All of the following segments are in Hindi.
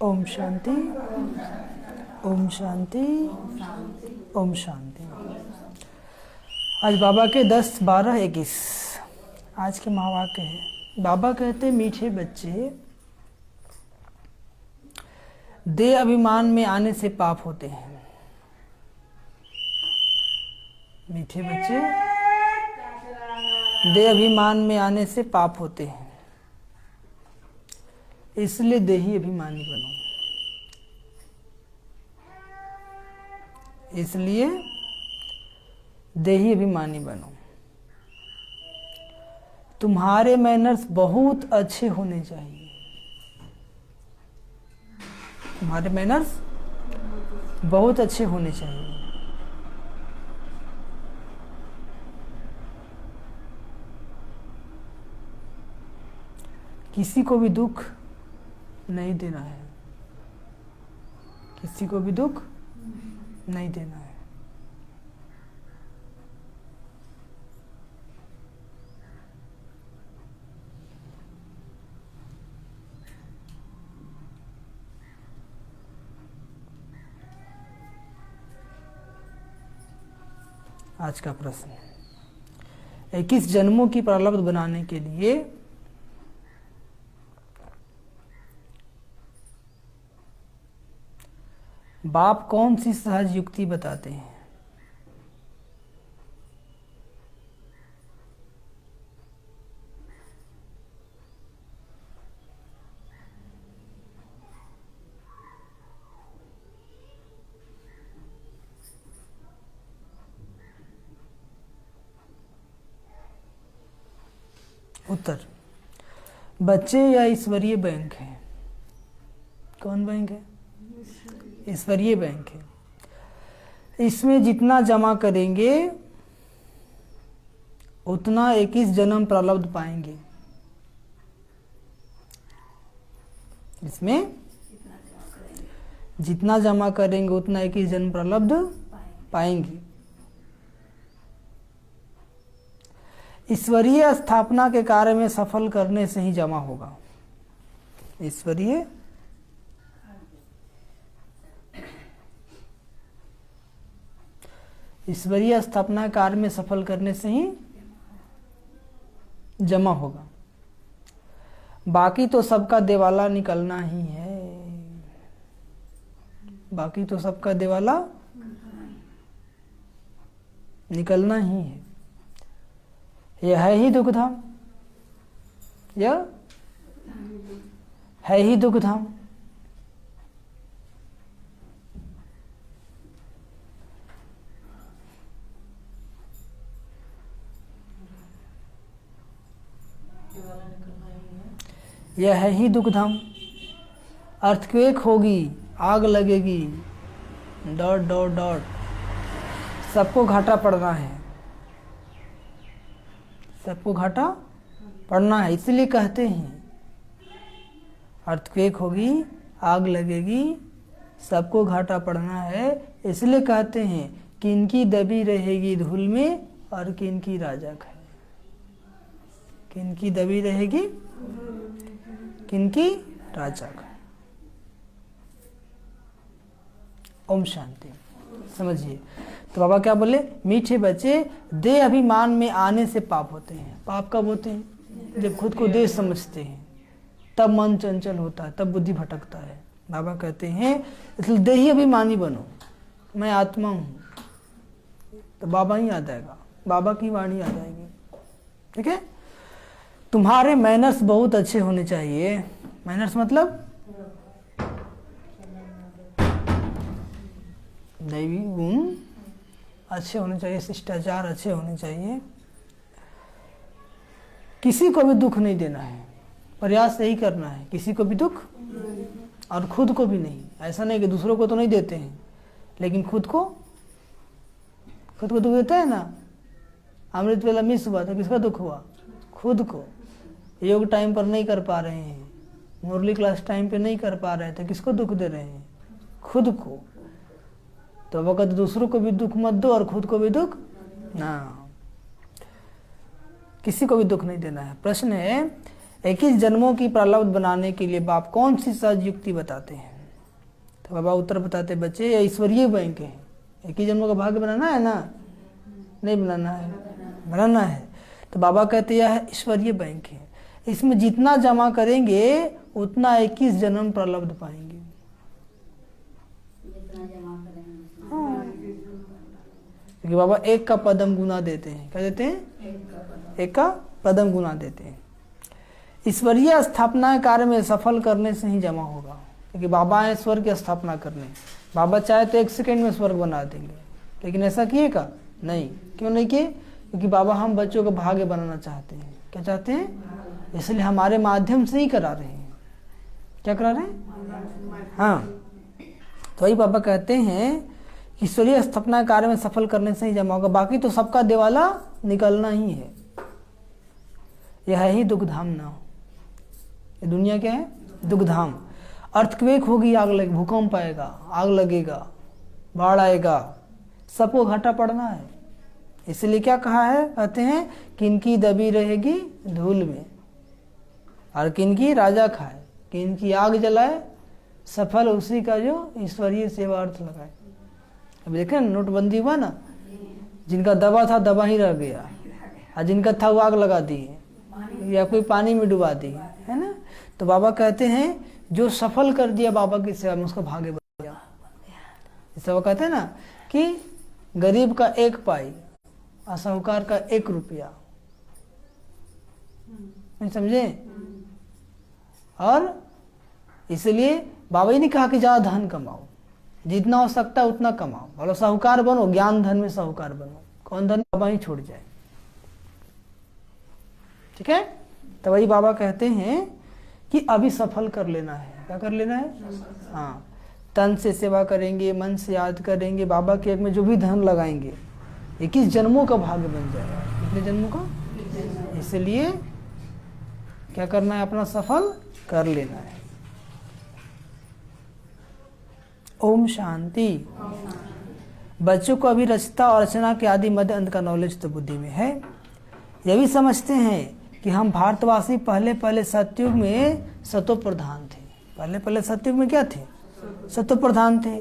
ओम शांति, ओम शांति, ओम शांति। आज बाबा के 10, 12, 21 आज के महावाक्य है। बाबा कहते मीठे बच्चे, देह अभिमान में आने से पाप होते हैं। मीठे बच्चे, देह अभिमान में आने से पाप होते हैं, इसलिए देही अभिमानी बनो। इसलिए देही अभिमानी बनो। तुम्हारे मैनर्स बहुत अच्छे होने चाहिए। तुम्हारे मैनर्स बहुत अच्छे होने चाहिए। किसी को भी दुख नहीं देना है। किसी को भी दुख नहीं देना है। आज का प्रश्न, 21 जन्मों की प्रारब्ध बनाने के लिए बाप कौन सी सहज युक्ति बताते हैं? उत्तर, बच्चे या ईश्वरीय बैंक है। कौन बैंक है? ईश्वरीय बैंक है। इसमें जितना जमा करेंगे उतना 21 जन्म प्रारब्ध पाएंगे। इसमें जितना जमा करेंगे उतना 21 जन्म प्रारब्ध पाएंगे। ईश्वरीय स्थापना के कार्य में सफल करने से ही जमा होगा। ईश्वरीय स्थापना कार्य में सफल करने से ही जमा होगा। बाकी तो सबका दिवाला निकलना ही है। बाकी तो सबका दिवाला निकलना ही है। यह है ही दुखधाम। यह है ही दुखधाम। यह है ही दुखधाम। अर्थक्वेक होगी, आग लगेगी, डॉट डॉट डॉट, सबको घाटा पड़ना है। सबको घाटा पड़ना है, इसलिए कहते हैं अर्थक्वेक होगी, आग लगेगी, सबको घाटा पड़ना है। इसलिए कहते हैं किनकी दबी रहेगी धूल में और किनकी राजक है। किनकी दबी रहेगी, किनकी राजक है। ओम शांति। समझिए, तो बाबा क्या बोले? मीठे बच्चे, देह अभिमान में आने से पाप होते हैं। पाप कब होते हैं? जब खुद को देह समझते हैं, तब मन चंचल होता है, तब बुद्धि भटकता है। बाबा कहते हैं इसलिए देही अभिमानी बनो। मैं आत्मा हूँ, तो बाबा ही आ जाएगा, बाबा की वाणी आ जाएगी। ठीक है? तुम्हारे मैनर्स बहुत अच्छे होने चाहिए। मैनर्स मतलब दैवी गुण अच्छे होने चाहिए, शिष्टाचार अच्छे होने चाहिए। किसी को भी दुख नहीं देना है, प्रयास यही करना है। किसी को भी दुख और खुद को भी नहीं। ऐसा नहीं कि दूसरों को तो नहीं देते हैं, लेकिन खुद को दुख देता है ना। अमृत वेला मिस हुआ तो किसका दुख हुआ? खुद को। योग टाइम पर नहीं कर पा रहे हैं, मुरली क्लास टाइम पे नहीं कर पा रहे थे, किसको दुख दे रहे हैं? खुद को। तो वक्त दूसरों को भी दुख मत दो और खुद को भी दुख ना। किसी को भी दुख नहीं देना है। प्रश्न है 21 जन्मों की प्रारब्ध बनाने के लिए बाप कौन सी सहज युक्ति बताते हैं? तो बाबा उत्तर बताते, बच्चे ये ईश्वरीय बैंक है, एक ही जन्मों का भाग्य बनाना है ना, नहीं बनाना है, बनाना है। तो बाबा कहते यह ईश्वरीय बैंक है, इसमें जितना जमा करेंगे उतना 21 जन्म प्रलब्ध पाएंगे। क्योंकि बाबा एक का पदम गुना देते हैं। क्या देते हैं? एक का पदम गुना देते हैं। ईश्वरीय स्थापना कार्य में सफल करने से ही जमा होगा, क्योंकि बाबा है स्वर्ग की स्थापना करने। बाबा चाहे तो 1 सेकंड में स्वर्ग बना देंगे, लेकिन ऐसा किएगा नहीं। क्यों नहीं किए? क्योंकि बाबा हम बच्चों का भाग्य बनाना चाहते हैं। क्या चाहते हैं? इसलिए हमारे माध्यम से ही करा रहे हैं। क्या करा रहे हैं? हाँ, तो वही बाबा कहते हैं ईश्वरीय स्थापना कार्य में सफल करने से ही जमा होगा, बाकी तो सबका दिवाला निकलना ही है। यह है ही दुखधाम ना। ये दुनिया क्या है? दुखधाम। अर्थक्वेक होगी, आग लगे, भूकंप आएगा, आग लगेगा, बाढ़ आएगा, सबको घाटा पड़ना है। इसलिए क्या कहा है? कहते हैं किनकी दबी रहेगी धूल में और किनकी राजा खाए, किनकी आग जलाए, सफल उसी का जो ईश्वरीय सेवा अर्थ लगाए। अब देखें नोटबंदी हुआ ना, जिनका दबा था दबा ही रह गया, और जिनका था वो आग लगा दिए या कोई पानी में डुबा दी, है ना। तो बाबा कहते हैं जो सफल कर दिया बाबा की सेवा में उसका भाग्य बन गया। इसे वो कहते हैं ना कि गरीब का 1 पाई और साहूकार का 1 रुपया, नहीं समझे। और इसलिए बाबा ही नहीं कहा कि ज्यादा धन कमाओ, जितना हो सकता है उतना कमाओ। बोलो साहूकार बनो, ज्ञान धन में साहूकार बनो। कौन धन बाबा ही छोड़ जाए, ठीक है। तो वही बाबा कहते हैं कि अभी सफल कर लेना है। क्या कर लेना है? हाँ, तन से सेवा करेंगे, मन से याद करेंगे, बाबा के एक में जो भी धन लगाएंगे 21 जन्मों का भाग्य बन जाएगा। कितने जन्मों का? इसलिए क्या करना है? अपना सफल कर लेना है। ओम शांति। बच्चों को अभी रचता और रचना के आदि मध्य अंत का नॉलेज तो बुद्धि में है। यह भी समझते हैं कि हम भारतवासी पहले सतयुग में सतो प्रधान थे। पहले सतयुग में क्या थे? सतो प्रधान थे।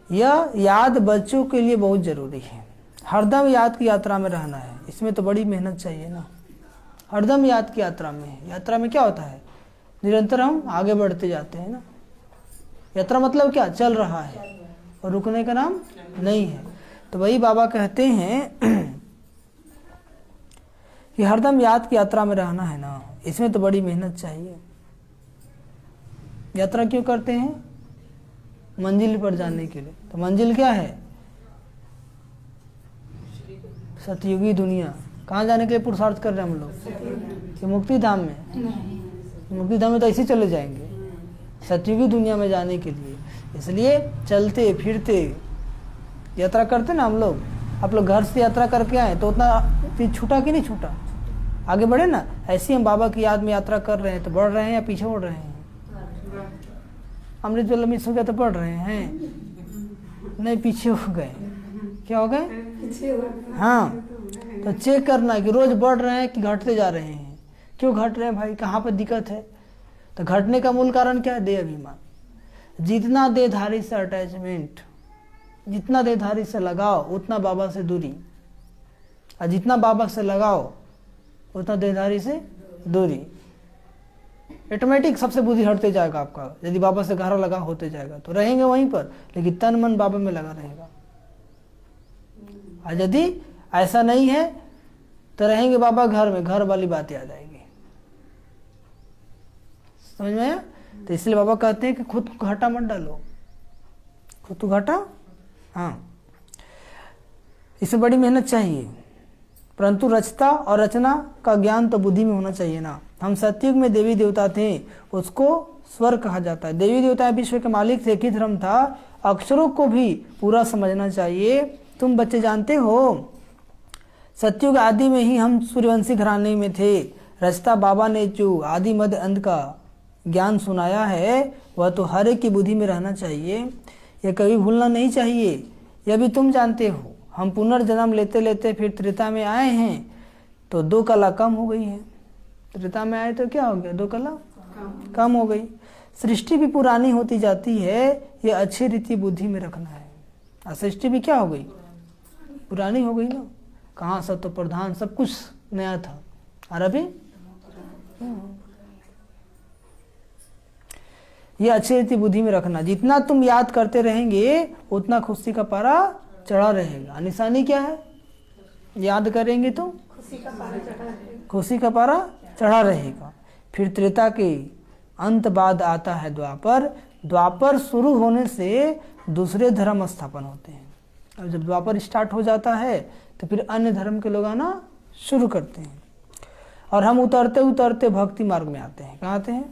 यह याद बच्चों के लिए बहुत जरूरी है। हरदम याद की यात्रा में रहना है। इसमें तो बड़ी मेहनत चाहिए ना। हरदम याद की यात्रा में है। यात्रा में क्या होता है? निरंतर हम आगे बढ़ते जाते हैं ना। यात्रा मतलब क्या? चल रहा है और रुकने का नाम नहीं है। तो वही बाबा कहते हैं कि हरदम याद की यात्रा में रहना है ना। इसमें तो बड़ी मेहनत चाहिए। यात्रा क्यों करते हैं? मंजिल पर जाने के लिए। तो मंजिल क्या है? सतयुगी दुनिया। कहाँ जाने के लिए पुरुषार्थ कर रहे हैं हम लोग? कि मुक्ति धाम में? मुक्ति धाम में तो ऐसे चले जाएंगे, सतयुगी दुनिया में जाने के लिए। इसलिए चलते फिरते यात्रा करते ना हम लोग। आप लोग घर से यात्रा करके आए तो उतना छूटा कि नहीं छूटा? आगे बढ़े ना। ऐसे हम बाबा की याद में यात्रा कर रहे हैं तो बढ़ रहे हैं या पीछे उड़ रहे हैं? अमृत वेला मिस हो गया तो बढ़ रहे हैं, नहीं पीछे हो गए। क्या हो गए? हाँ, तो चेक करना है कि रोज बढ़ रहे हैं कि घटते जा रहे हैं। क्यों घट रहे हैं भाई? कहाँ पर दिक्कत है? तो घटने का मूल कारण क्या है? देह अभिमान। जितना देहधारी से अटैचमेंट, जितना देहधारी से लगाओ उतना बाबा से दूरी, और जितना बाबा से लगाओ उतना देहधारी से दूरी। ऑटोमेटिक सबसे बुद्धि हटते जाएगा आपका। यदि बाबा से गहरा लगा होते जाएगा तो रहेंगे वहीं पर, लेकिन तन मन बाबा में लगा रहेगा। और यदि ऐसा नहीं है तो रहेंगे बाबा घर में, घर वाली बातें आ जाएंगी। समझ में आया? तो इसलिए बाबा कहते हैं कि खुद को घाटा मत डालो। खुद को घाटा, हाँ, इसमें बड़ी मेहनत चाहिए। परंतु रचता और रचना का ज्ञान तो बुद्धि में होना चाहिए ना। हम सतयुग में देवी देवता थे, उसको स्वर्ग कहा जाता है। देवी देवता विश्व के मालिक थे, एक ही धर्म था। अक्षरों को भी पूरा समझना चाहिए। तुम बच्चे जानते हो सतयुग आदि में ही हम सूर्यवंशी घराने में थे। रचता बाबा ने जो आदि मध्य अंत का ज्ञान सुनाया है वह तो हर एक की बुद्धि में रहना चाहिए। यह कभी भूलना नहीं चाहिए। यह भी तुम जानते हो हम पुनर्जन्म लेते लेते फिर त्रेता में आए हैं तो 2 कला कम हो गई है। त्रेता में आए तो क्या हो गया? 2 कला कम हो गई। सृष्टि भी पुरानी होती जाती है, ये अच्छी रीति बुद्धि में रखना है। और सृष्टि भी क्या हो गई, पुरानी हो गई ना। कहाँ सब तो प्रधान, सब कुछ नया था, और अभी ये अच्छी रीति बुद्धि में रखना। जितना तुम याद करते रहेंगे उतना खुशी का पारा चढ़ा रहेगा। निशानी क्या है, याद करेंगे तो खुशी का पारा चढ़ा रहेगा। फिर त्रेता के अंत बाद आता है द्वापर। द्वापर शुरू होने से दूसरे धर्म स्थापन होते हैं। और जब द्वापर स्टार्ट हो जाता है तो फिर अन्य धर्म के लोग आना शुरू करते हैं, और हम उतरते उतरते भक्ति मार्ग में आते हैं। कहाँ आते हैं?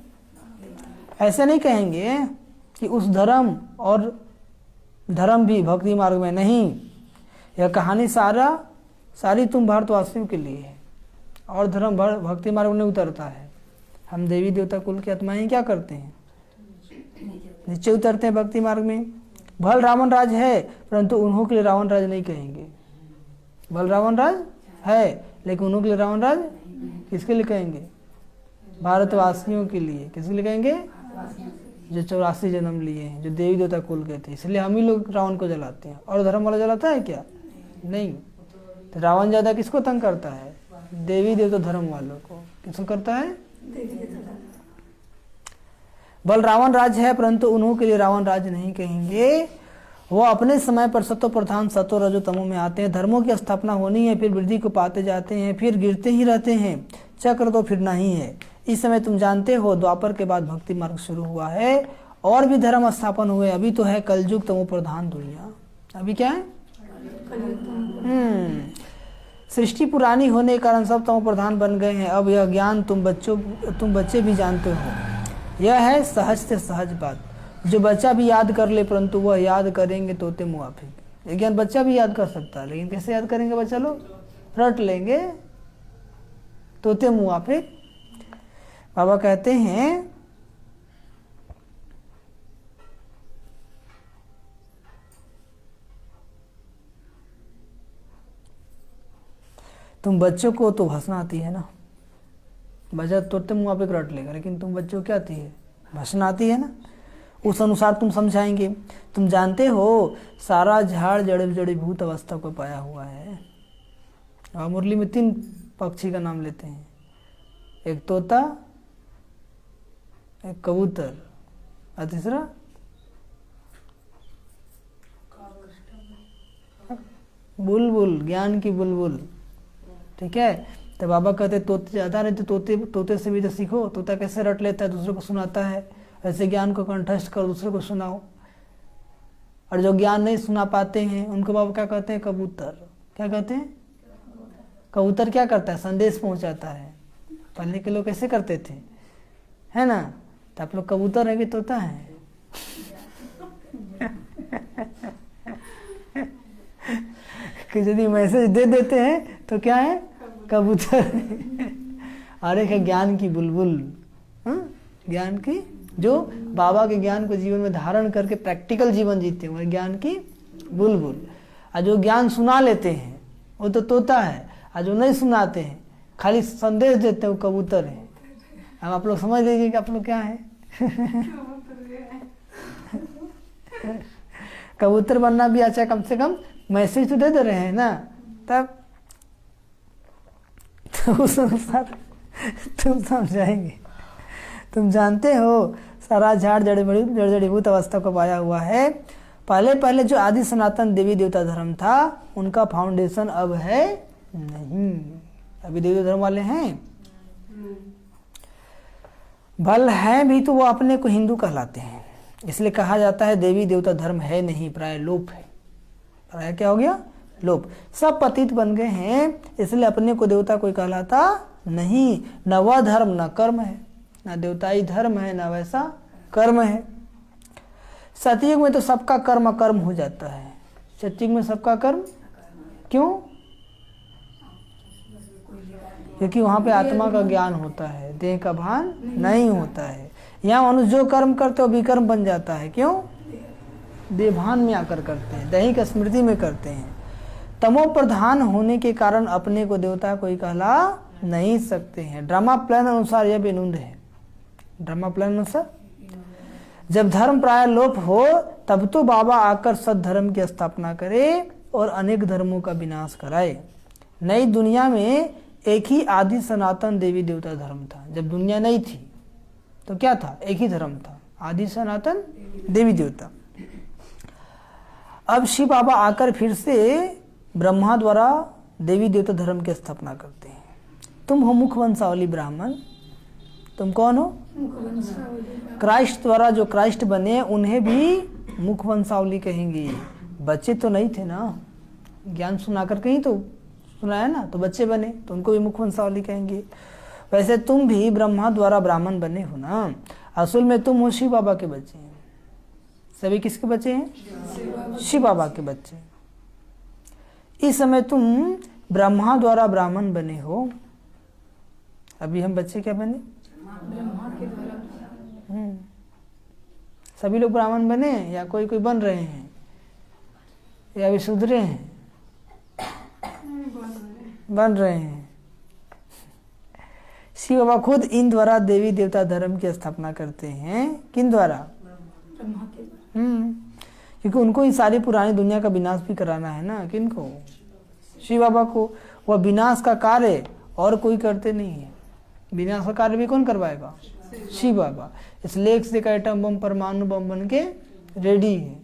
ऐसे नहीं कहेंगे कि उस धर्म और धर्म भी भक्ति मार्ग में नहीं। यह कहानी सारी तुम भारतवासियों के लिए है, और धर्म भक्ति मार्ग में उतरता है। हम देवी देवता कुल की आत्माएं क्या करते हैं, नीचे उतरते हैं भक्ति मार्ग में। भल रावण राज है, परंतु उन्हों के लिए रावण राज नहीं कहेंगे। भल रावण राज है, लेकिन उन्हों के लिए रावण राज किसके लिए कहेंगे? भारतवासियों के लिए। किसके लिए कहेंगे? जो 84 जन्म लिए हैं, जो देवी देवता कुल के थे। इसलिए हम ही लोग रावण को जलाते हैं। और धर्म वाला जलाता है क्या? नहीं। तो रावण ज्यादा किसको तंग करता है? देवी देवता धर्म वालों को। किसको करता है? बल रावण राज है, परंतु उन्हों के लिए रावण राज नहीं कहेंगे। वो अपने समय पर सतो प्रधान सतो रजो तमो में आते हैं। धर्मों की स्थापना होनी है, फिर वृद्धि को पाते जाते हैं, फिर गिरते ही रहते हैं। चक्र तो फिर नहीं है। इस समय तुम जानते हो द्वापर के बाद भक्ति मार्ग शुरू हुआ है, और भी धर्म स्थापन हुए। अभी तो है कलयुग तमो प्रधान दुनिया। अभी क्या है? सृष्टि पुरानी होने के कारण सब तमो प्रधान बन गए हैं। अब यह ज्ञान तुम बच्चे भी जानते हो। यह है सहज से सहज बात, जो बच्चा भी याद कर ले, परंतु वह याद करेंगे तोते मुआफिक। ये ज्ञान बच्चा भी याद कर सकता है, लेकिन कैसे याद करेंगे बच्चा लोग? रट लेंगे तोते मुआफिक। बाबा कहते हैं तुम बच्चों को तो भाषा आती है ना, बच्चा तोते मुआफिक रट लेगा, लेकिन तुम बच्चों क्या आती है? भाषा आती है ना। उस अनुसार तुम समझाएंगे। तुम जानते हो सारा झाड़ जड़ी भूत अवस्था को पाया हुआ है। और मुरली में 3 पक्षी का नाम लेते हैं, एक तोता, एक कबूतर, और तीसरा बुलबुल, ज्ञान की बुलबुल। ठीक है। तो बाबा कहते तोते ज़्यादा नहीं तो तोते से भी तो सीखो। तोता कैसे रट लेता है, दूसरे को सुनाता है। ऐसे ज्ञान को कंठस्थ करो, दूसरे को सुनाओ। और जो ज्ञान नहीं सुना पाते हैं उनको बाबा क्या कहते हैं? कबूतर। क्या कहते हैं? कबूतर क्या करता है? संदेश पहुंचाता है। पहले के लोग कैसे करते थे, है ना? तो आप लोग कबूतर है कि तोता है? कि यदि मैसेज दे देते हैं तो क्या है? कबूतर। और एक है ज्ञान की बुलबुल। ज्ञान की, जो बाबा के ज्ञान को जीवन में धारण करके प्रैक्टिकल जीवन जीते हैं, ज्ञान की बुलबुल। और जो ज्ञान सुना लेते हैं वो तो तोता है, और जो नहीं सुनाते हैं खाली संदेश देते हैं वो कबूतर है। अब आप लोग समझ लीजिए कि आप लोग क्या है। कबूतर बनना भी अच्छा, कम से कम मैसेज तो दे रहे हैं ना। तब तो उस अनुसार तुम समझाएंगे। तुम जानते हो सारा झाड़ जड़ीभूत अवस्था को पाया हुआ है। पहले जो आदि सनातन देवी देवता धर्म था उनका फाउंडेशन अब है नहीं। अभी देवी धर्म वाले हैं, भल हैं भी तो वो अपने को हिंदू कहलाते हैं। इसलिए कहा जाता है देवी देवता धर्म है नहीं, प्राय लोप है। प्राय क्या हो गया? लोप। सब पतित बन गए हैं, इसलिए अपने को देवता कोई कहलाता नहीं। न वह धर्म न कर्म है, न देवताई धर्म है न वैसा कर्म है। सतयुग में तो सबका कर्म अकर्म हो जाता है। सतयुग में सबका कर्म क्यों? क्योंकि वहां पे आत्मा का ज्ञान होता है, देह का भान नहीं होता है। यहाँ मनुष्य जो कर्म करते हो विकर्म बन जाता है। क्यों? देभान में आकर करते हैं, दैहिक स्मृति में करते हैं। तमो प्रधान होने के कारण अपने को देवता कोई कहला नहीं सकते हैं। ड्रामा प्लान अनुसार यह बेनुंद है। ड्रामा प्लान अनुसार जब धर्म प्राय लोप हो तब तो बाबा आकर सद्धर्म की स्थापना करे और अनेक धर्मों का विनाश कराए। नई दुनिया में एक ही आदि सनातन देवी देवता धर्म था। जब दुनिया नहीं थी तो क्या था? एक ही धर्म था, आदि सनातन देवी देवता। अब शिव बाबा आकर फिर से ब्रह्मा द्वारा देवी देवता धर्म की स्थापना करते हैं। तुम हो मुखवंशावली ब्राह्मण। तुम कौन हो? क्राइस्ट द्वारा जो क्राइस्ट बने उन्हें भी मुखवंशावली कहेंगे। बच्चे तो नहीं थे ना, ज्ञान सुनाकर कहीं तो सुनाया ना, तो बच्चे बने तो उनको भी मुखवंशावली कहेंगे। वैसे तुम भी ब्रह्मा द्वारा ब्राह्मण बने हो ना। असल में तुम हो शिव बाबा के बच्चे हैं। सभी किसके बच्चे हैं? शिव बाबा के बच्चे। इस समय तुम ब्रह्मा द्वारा ब्राह्मण बने हो। अभी हम बच्चे क्या बने? सभी लोग ब्राह्मण बने या कोई कोई बन रहे हैं या अभी सुधरे हैं? बन रहे हैं। शिव बाबा खुद इन द्वारा देवी देवता धर्म की स्थापना करते हैं। किन द्वारा? क्योंकि उनको इन सारी पुरानी दुनिया का विनाश भी कराना है ना। किनको? शिव बाबा को। वह विनाश का कार्य और कोई करते नहीं है। विनाश का कार्य भी कौन करवाएगा? शिव बाबा। इसलिए एक से एक एटम बम परमाणु बम बन के रेडी है।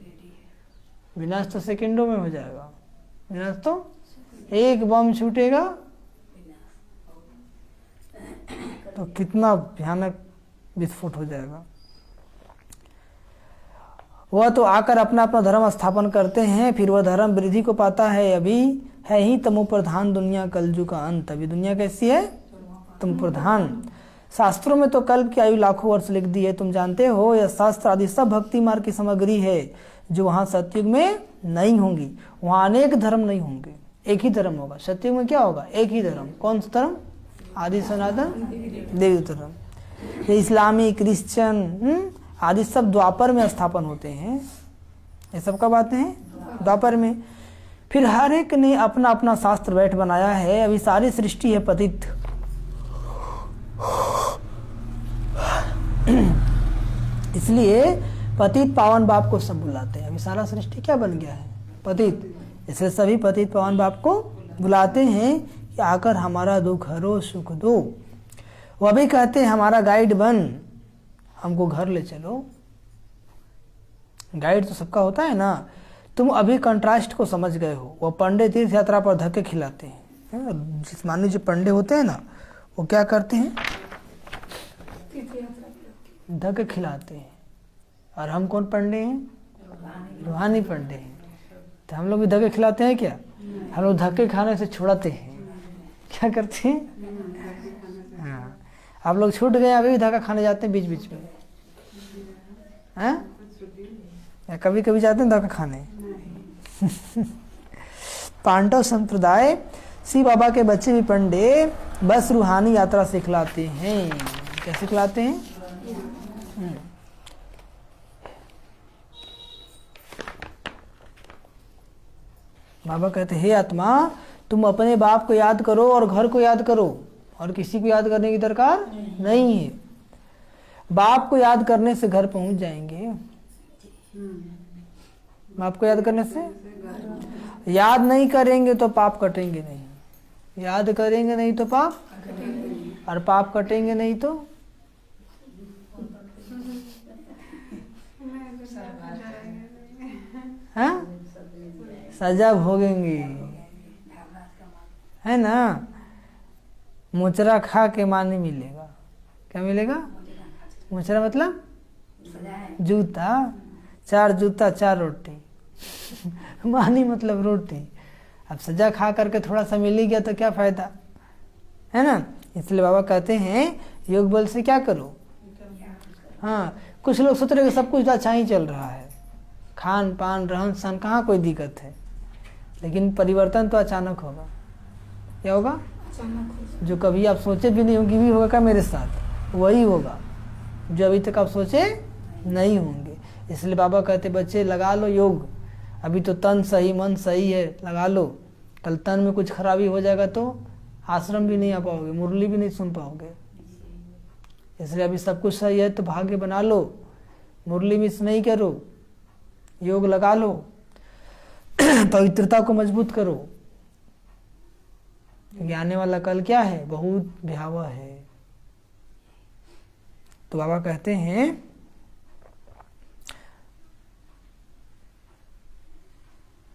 विनाश तो सेकंडों में हो जाएगा। विनाश तो एक बम छूटेगा तो कितना भयानक विस्फोट हो जाएगा। वह तो आकर अपना अपना धर्म स्थापन करते हैं, फिर वह धर्म वृद्धि को पाता है। अभी है ही तमो प्रधान दुनिया कलयुग का अंत। अभी दुनिया कैसी है? तमो प्रधान। शास्त्रों में तो कल्प की आयु लाखों वर्ष लिख दी है। तुम जानते हो यह शास्त्र आदि सब भक्ति मार्ग की सामग्री है जो वहाँ सतयुग में नहीं होंगी। वहाँ अनेक धर्म नहीं होंगे, एक ही धर्म होगा। सतयुग में क्या होगा? एक ही धर्म। कौन सा धर्म? आदि सनातन देवी धर्म। ये इस्लामी, क्रिश्चियन आदि सब द्वापर में स्थापन होते हैं। ये सब कब आते हैं? द्वापर में। फिर हर एक ने अपना अपना शास्त्र बैठ बनाया है। अभी सारी सृष्टि है पतित। इसलिए पतित पावन बाप को सब बुलाते हैं। अभी सारा सृष्टि क्या बन गया है? पतित। इसलिए सभी पतित पावन बाप को बुलाते हैं कि आकर हमारा दुख हरो, सुख दो। वह भी कहते हैं हमारा गाइड बन, हमको घर ले चलो। गाइड तो सबका होता है ना। तुम अभी कंट्रास्ट को समझ गए हो। वह पंडे तीर्थ यात्रा पर धक्के खिलाते हैं। जिस मानो जो पंडे होते हैं ना, वो क्या करते हैं? धक्के खिलाते हैं। और हम कौन पंडे हैं? रूहानी पंडे हैं। तो हम लोग भी धक्के खिलाते हैं क्या? हम लोग धक्के खाने से छुड़ाते हैं। क्या करते हैं? हाँ, आप लोग छूट गए, अभी भी धक्का खाने जाते हैं बीच बीच में। हैं? या कभी कभी जाते हैं धक्का खाने। पांडव संप्रदाय शिव बाबा के बच्चे भी पंडे बस रूहानी यात्रा सिखलाते हैं। क्या सिखलाते हैं? बाबा कहते हे आत्मा, तुम अपने बाप को याद करो और घर को याद करो, और किसी को याद करने की दरकार नहीं है। बाप को याद करने से घर पहुंच जाएंगे। बाप को याद करने से याद नहीं करेंगे तो पाप कटेंगे नहीं। याद करेंगे नहीं तो पाप, और पाप कटेंगे नहीं तो हाँ सजा भोगेंगे, है ना। मुचरा खा के मानी मिलेगा। क्या मिलेगा? मुचरा मतलब जूता, 4 जूता 4 रोटी। मानी मतलब रोटी। अब सजा खा करके थोड़ा सा मिल ही गया तो क्या फायदा, है ना। इसलिए बाबा कहते हैं योग बल से क्या करो। हाँ, कुछ लोग सोच रहे सब कुछ अच्छा ही चल रहा है, खान पान रहन सहन कहाँ कोई दिक्कत है, लेकिन परिवर्तन तो अचानक होगा। क्या होगा? जो कभी आप सोचे भी नहीं होंगे भी होगा क्या मेरे साथ, वही होगा जो अभी तक आप सोचे नहीं होंगे। इसलिए बाबा कहते बच्चे लगा लो योग। अभी तो तन सही मन सही है, लगा लो। कल तन में कुछ खराबी हो जाएगा तो आश्रम भी नहीं आ पाओगे, मुरली भी नहीं सुन पाओगे। इसलिए अभी सब कुछ सही है तो भाग्य बना लो मुरली मिस नहीं करो, योग लगा लो, पवित्रता को मजबूत करो, क्योंकि आने वाला कल क्या है, बहुत भयावह है। तो बाबा कहते हैं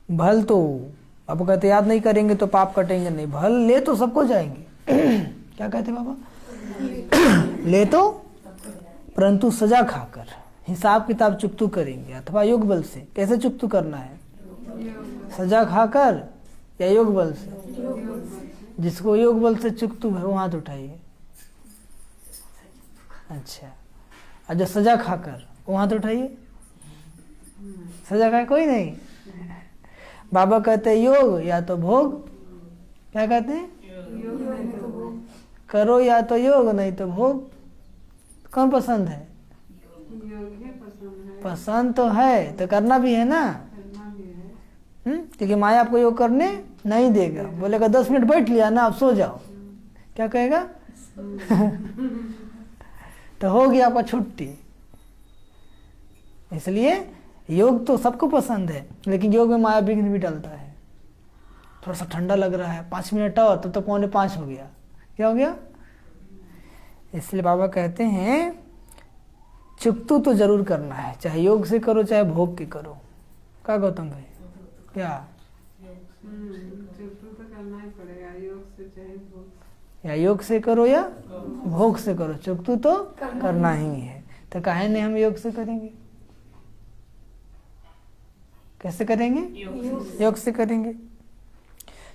भल तो, अब कहते याद नहीं करेंगे तो पाप कटेंगे नहीं, भल ले तो सबको जाएंगे क्या कहते बाबा, ले तो, परंतु सजा खाकर हिसाब किताब चुकतू करेंगे, अथवा योग बल से। कैसे चुकतू करना है, सजा खाकर या योग बल से। जिसको योग बल से चुकतू है वो हाथ उठाइए। अच्छा, और जो सजा खाकर वो हाथ उठाइए। सजा खा कोई नहीं। बाबा कहते हैं योग या तो भोग, क्या कहते हैं, करो या तो योग नहीं तो भोग। कौन पसंद है, पसंद तो है तो करना भी है ना। क्योंकि माया आपको योग करने नहीं देगा, बोलेगा 10 मिनट बैठ लिया ना, आप सो जाओ, क्या कहेगा तो हो गया आपका छुट्टी। इसलिए योग तो सबको पसंद है, लेकिन योग में माया विघ्न भी डलता है। थोड़ा सा ठंडा लग रहा है, 5 मिनट और तब तो 4:45 हो गया, क्या हो गया। इसलिए बाबा कहते हैं चुकतू तो जरूर करना है, चाहे योग से करो चाहे भोग के करो। क्या गौतम भाई, क्या चुकतू तो करना ही पड़ेगा, योग से चाहे भोग, या योग से करो या भोग से करो, चुकतू तो करना ही है। तो काहे नहीं हम योग से करेंगे, कैसे करेंगे, योग से करेंगे।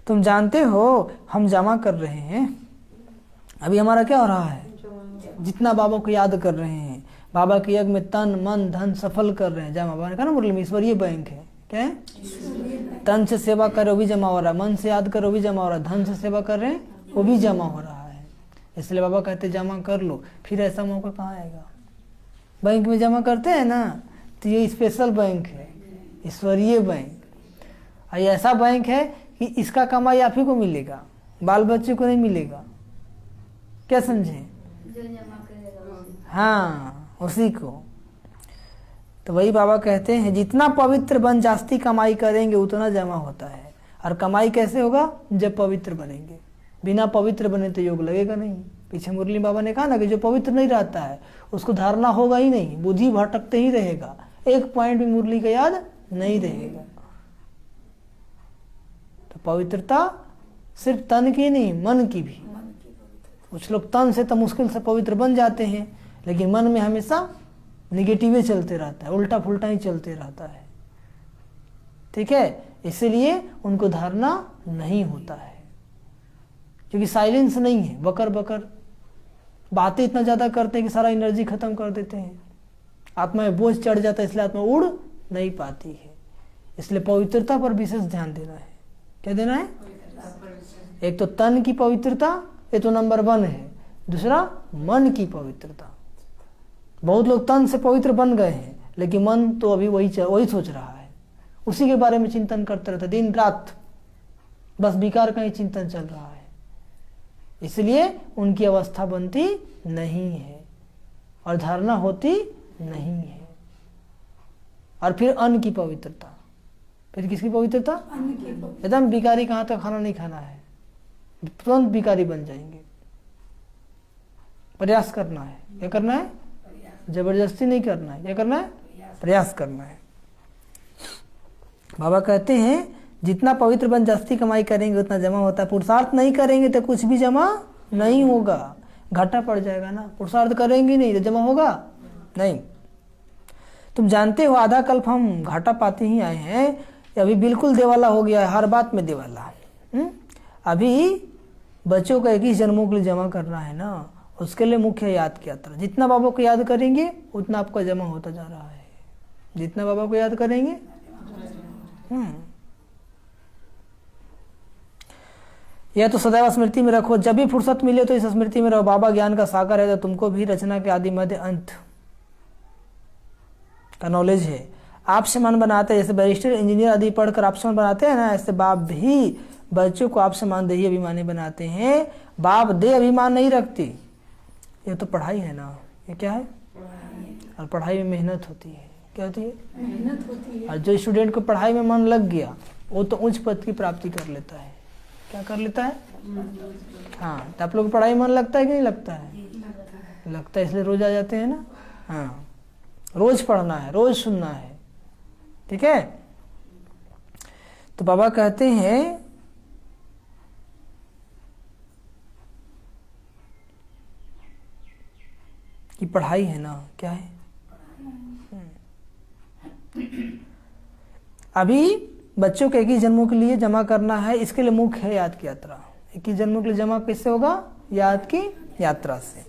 तुम जानते हो हम जमा कर रहे हैं, अभी हमारा क्या हो रहा है, जितना बाबा को याद कर रहे हैं, बाबा के यज्ञ में तन मन धन सफल कर रहे हैं। जमा, बाबा ने कहा ना मुरली में ईश्वरीय बैंक है, क्या है, तन से सेवा करो वो भी जमा हो रहा है, मन से याद करो वो भी जमा हो रहा है, धन से सेवा कर रहे हैं वो भी जमा हो रहा है। इसलिए बाबा कहते जमा कर लो, फिर ऐसा मौका कहाँ आएगा। बैंक में जमा करते हैं ना, तो ये स्पेशल बैंक है, ईश्वरीय बैंक। और ये ऐसा बैंक है कि इसका कमाई आप ही को मिलेगा, बाल बच्चे को नहीं मिलेगा। क्या समझे, हाँ उसी को। तो वही बाबा कहते हैं जितना पवित्र बन जास्ती कमाई करेंगे उतना जमा होता है। और कमाई कैसे होगा, जब पवित्र बनेंगे। बिना पवित्र बने तो योग लगेगा नहीं। पीछे मुरली बाबा ने कहा ना कि जो पवित्र नहीं रहता है उसको धारणा होगा ही नहीं, बुद्धि भटकते ही रहेगा, एक पॉइंट भी मुरली का याद नहीं रहेगा। तो पवित्रता सिर्फ तन की नहीं, मन की भी। कुछ लोग तन से तो मुश्किल से पवित्र बन जाते हैं, लेकिन मन में हमेशा निगेटिव चलते रहता है, उल्टा फुल्टा ही चलते रहता है। ठीक है, इसीलिए उनको धारणा नहीं होता है, क्योंकि साइलेंस नहीं है। बकर बकर बातें इतना ज्यादा करते हैं कि सारा एनर्जी खत्म कर देते हैं, आत्मा में बोझ चढ़ जाता है, इसलिए आत्मा उड़ नहीं पाती है। इसलिए पवित्रता पर विशेष ध्यान देना है। क्या देना है, एक तो तन की पवित्रता, ये तो नंबर 1 है। दूसरा मन की पवित्रता। बहुत लोग तन से पवित्र बन गए हैं, लेकिन मन तो अभी वही सोच रहा है, उसी के बारे में चिंतन करते रहता है दिन रात, बस विकार का ही चिंतन चल रहा है। इसलिए उनकी अवस्था बनती नहीं है और धारणा होती नहीं है। और फिर अन्न की पवित्रता, फिर किसकी पवित्रता, एकदम भिखारी का हाथ का खाना नहीं खाना है, तुरंत भिखारी बन जाएंगे। प्रयास करना है, क्या करना है, जबरदस्ती नहीं करना है, क्या करना है, प्रयास करना है। बाबा कहते हैं जितना पवित्र बन जास्ती कमाई करेंगे उतना जमा होता है। पुरुषार्थ नहीं करेंगे तो कुछ भी जमा नहीं होगा, घाटा पड़ जाएगा ना। पुरुषार्थ करेंगे नहीं तो जमा होगा नहीं। तुम जानते हो आधा कल्प हम घाटा पाते ही आए हैं, अभी बिल्कुल देवाला हो गया है, हर बात में देवाला। अभी बच्चों को 21 जन्मों के लिए जमा करना है ना, उसके लिए मुख्य याद की यात्रा। जितना बाबा को याद करेंगे उतना आपका जमा होता जा रहा है, जितना बाबा को याद करेंगे। यह तो सदैव स्मृति में रखो, जब भी फुर्सत मिले तो इस स्मृति में रहो। बाबा ज्ञान का सागर है, तो तुमको भी रचना के आदि मध्य अंत का नॉलेज है। आप समान बनाते हैं, जैसे बैरिस्टर इंजीनियर आदि पढ़कर आप समान बनाते हैं ना, ऐसे बाप भी बच्चों को आप समान देही अभिमानी बनाते हैं। बाप दे अभिमान नहीं रखती, ये तो पढ़ाई है ना, ये क्या है, और पढ़ाई में मेहनत होती है। क्या होती है? मेहनत होती है। और जो स्टूडेंट को पढ़ाई में मन लग गया वो तो उच्च पद की प्राप्ति कर लेता है। क्या कर लेता है? हाँ, तो आप लोग को पढ़ाई में मन लगता है कि नहीं लगता है? लगता है, इसलिए रोज आ जाते हैं ना। हाँ, रोज पढ़ना है, रोज सुनना है। ठीक है, तो बाबा कहते हैं कि पढ़ाई है ना, क्या है? अभी बच्चों को 21 जन्मों के लिए जमा करना है, इसके लिए मुख्य है याद की यात्रा। 21 जन्मों के लिए जमा कैसे होगा? याद की यात्रा से।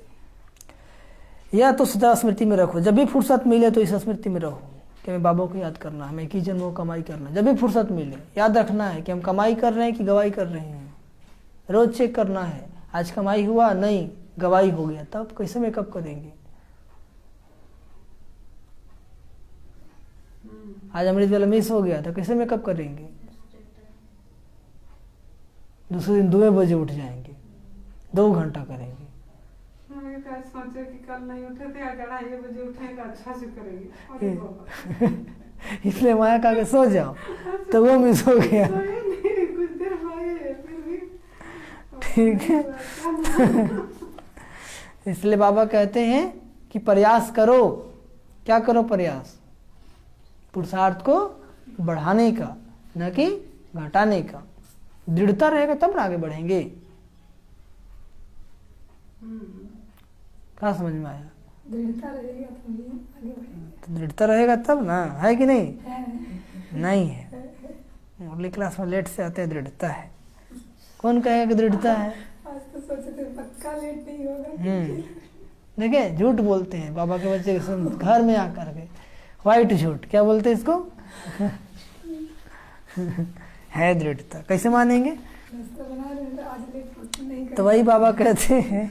या तो सदा स्मृति में रखो, जब भी फुर्सत मिले तो इस स्मृति में रहो कि मैं बाबा को याद करना है, हमें 21 जन्मों को कमाई करना है। जब भी फुर्सत मिले याद रखना है कि हम कमाई कर रहे हैं कि गवाही कर रहे हैं। रोज चेक करना है, आज कमाई हुआ नहीं, गवाही हो गया, तब कैसे मेकअप करेंगे? आज अमृत वाला मिस हो गया तो कैसे मेकअप करेंगे? दूसरे दिन 2 बजे उठ जाएंगे, 2 घंटा करेंगे। सोचे कि कल नहीं उठे थे, आज 2:30 बजे उठेंगे, अच्छा से करेंगे। अरे बाबा। इसलिए माया कहा के सो जाओ, तो वो मिस हो गया। कुछ देर भाई फिर भी ठीक है। इसलिए बाबा कहते हैं कि प्रयास करो। क्या करो? प्रयास, पुरुषार्थ को बढ़ाने का, न कि घटाने का। दृढ़ता रहेगा तब आगे बढ़ेंगे। क्या समझ में आया? दृढ़ता रहेगा तो आगे बढ़ेंगे। तो दृढ़ता रहेगा तब ना, है कि नहीं? है। नहीं है। अगली क्लास में लेट से आते हैं, दृढ़ता है। कौन कहेगा कि दृढ़ता है? आज तो सोचे थे पक्का लेट नहीं होगा। देखिए, झूठ बोलते हैं बाबा के बच्चे घर में आकर के, व्हाइट झूठ। क्या बोलते हैं इसको? है दृढ़ता। कैसे मानेंगे? नाश्ता बना रहे हैं तो आज लेट नहीं तो वही बाबा कहते हैं,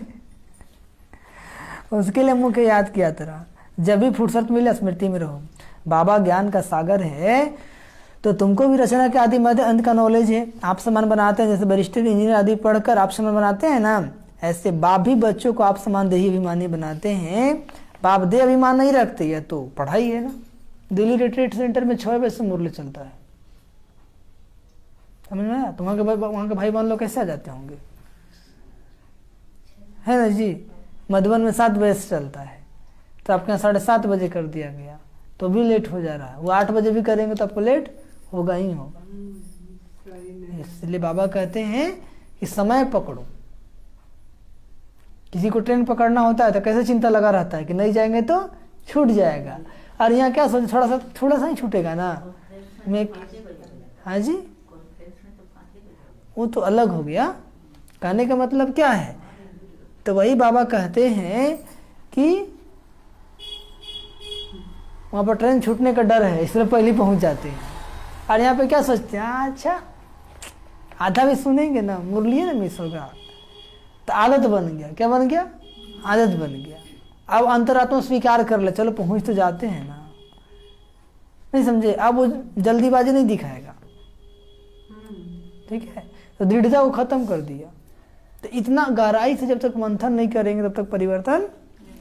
उसके लिए मुख्य याद किया तरह, जब भी फुर्सत मिले स्मृति में रहो। बाबा ज्ञान का सागर है, तो तुमको भी रचना के आदि मध्य अंत का नॉलेज है। आप समान बनाते हैं, जैसे बैरिस्टर इंजीनियर आदि पढ़कर आप समान बनाते हैं ना, ऐसे बाप भी बच्चों को आप समान देही अभिमानी बनाते हैं। बाप दे अभिमान नहीं रखते, है तो पढ़ाई है ना। दिल्ली रिट्रीट सेंटर में 6 बजे से मुरली चलता है, समझ में आया? तो वहाँ के भाई बहन लोग कैसे आ जाते होंगे, है ना जी? मधुबन में 7 बजे से चलता है, तो आपके यहाँ 7:30 बजे कर दिया गया, तो भी लेट हो जा रहा है। वो 8 बजे भी करेंगे तो आपको लेट होगा ही होगा। इसलिए बाबा कहते हैं कि समय पकड़ो। किसी को ट्रेन पकड़ना होता है तो कैसे चिंता लगा रहता है कि नहीं जाएंगे तो छूट जाएगा। और यहाँ क्या सोचे, थोड़ा सा ही छूटेगा ना। मैं हाँ जी, वो तो अलग हो गया। कहने का मतलब क्या है? तो वही बाबा कहते हैं कि वहाँ पर ट्रेन छूटने का डर है, इसलिए पहले पहुँच जाते हैं। और यहाँ पे क्या सोचते हैं, अच्छा आधा भी सुनेंगे ना, मुरली है ना मिस होगा, तो आदत बन गया। क्या बन गया? आदत बन गया। अब अंतरात्मा स्वीकार कर ले, चलो पहुँच तो जाते हैं ना, नहीं समझे? अब वो जल्दीबाजी नहीं दिखाएगा, ठीक है? तो दृढ़ता को खत्म कर दिया। तो इतना गहराई से जब तक मंथन नहीं करेंगे तब तक परिवर्तन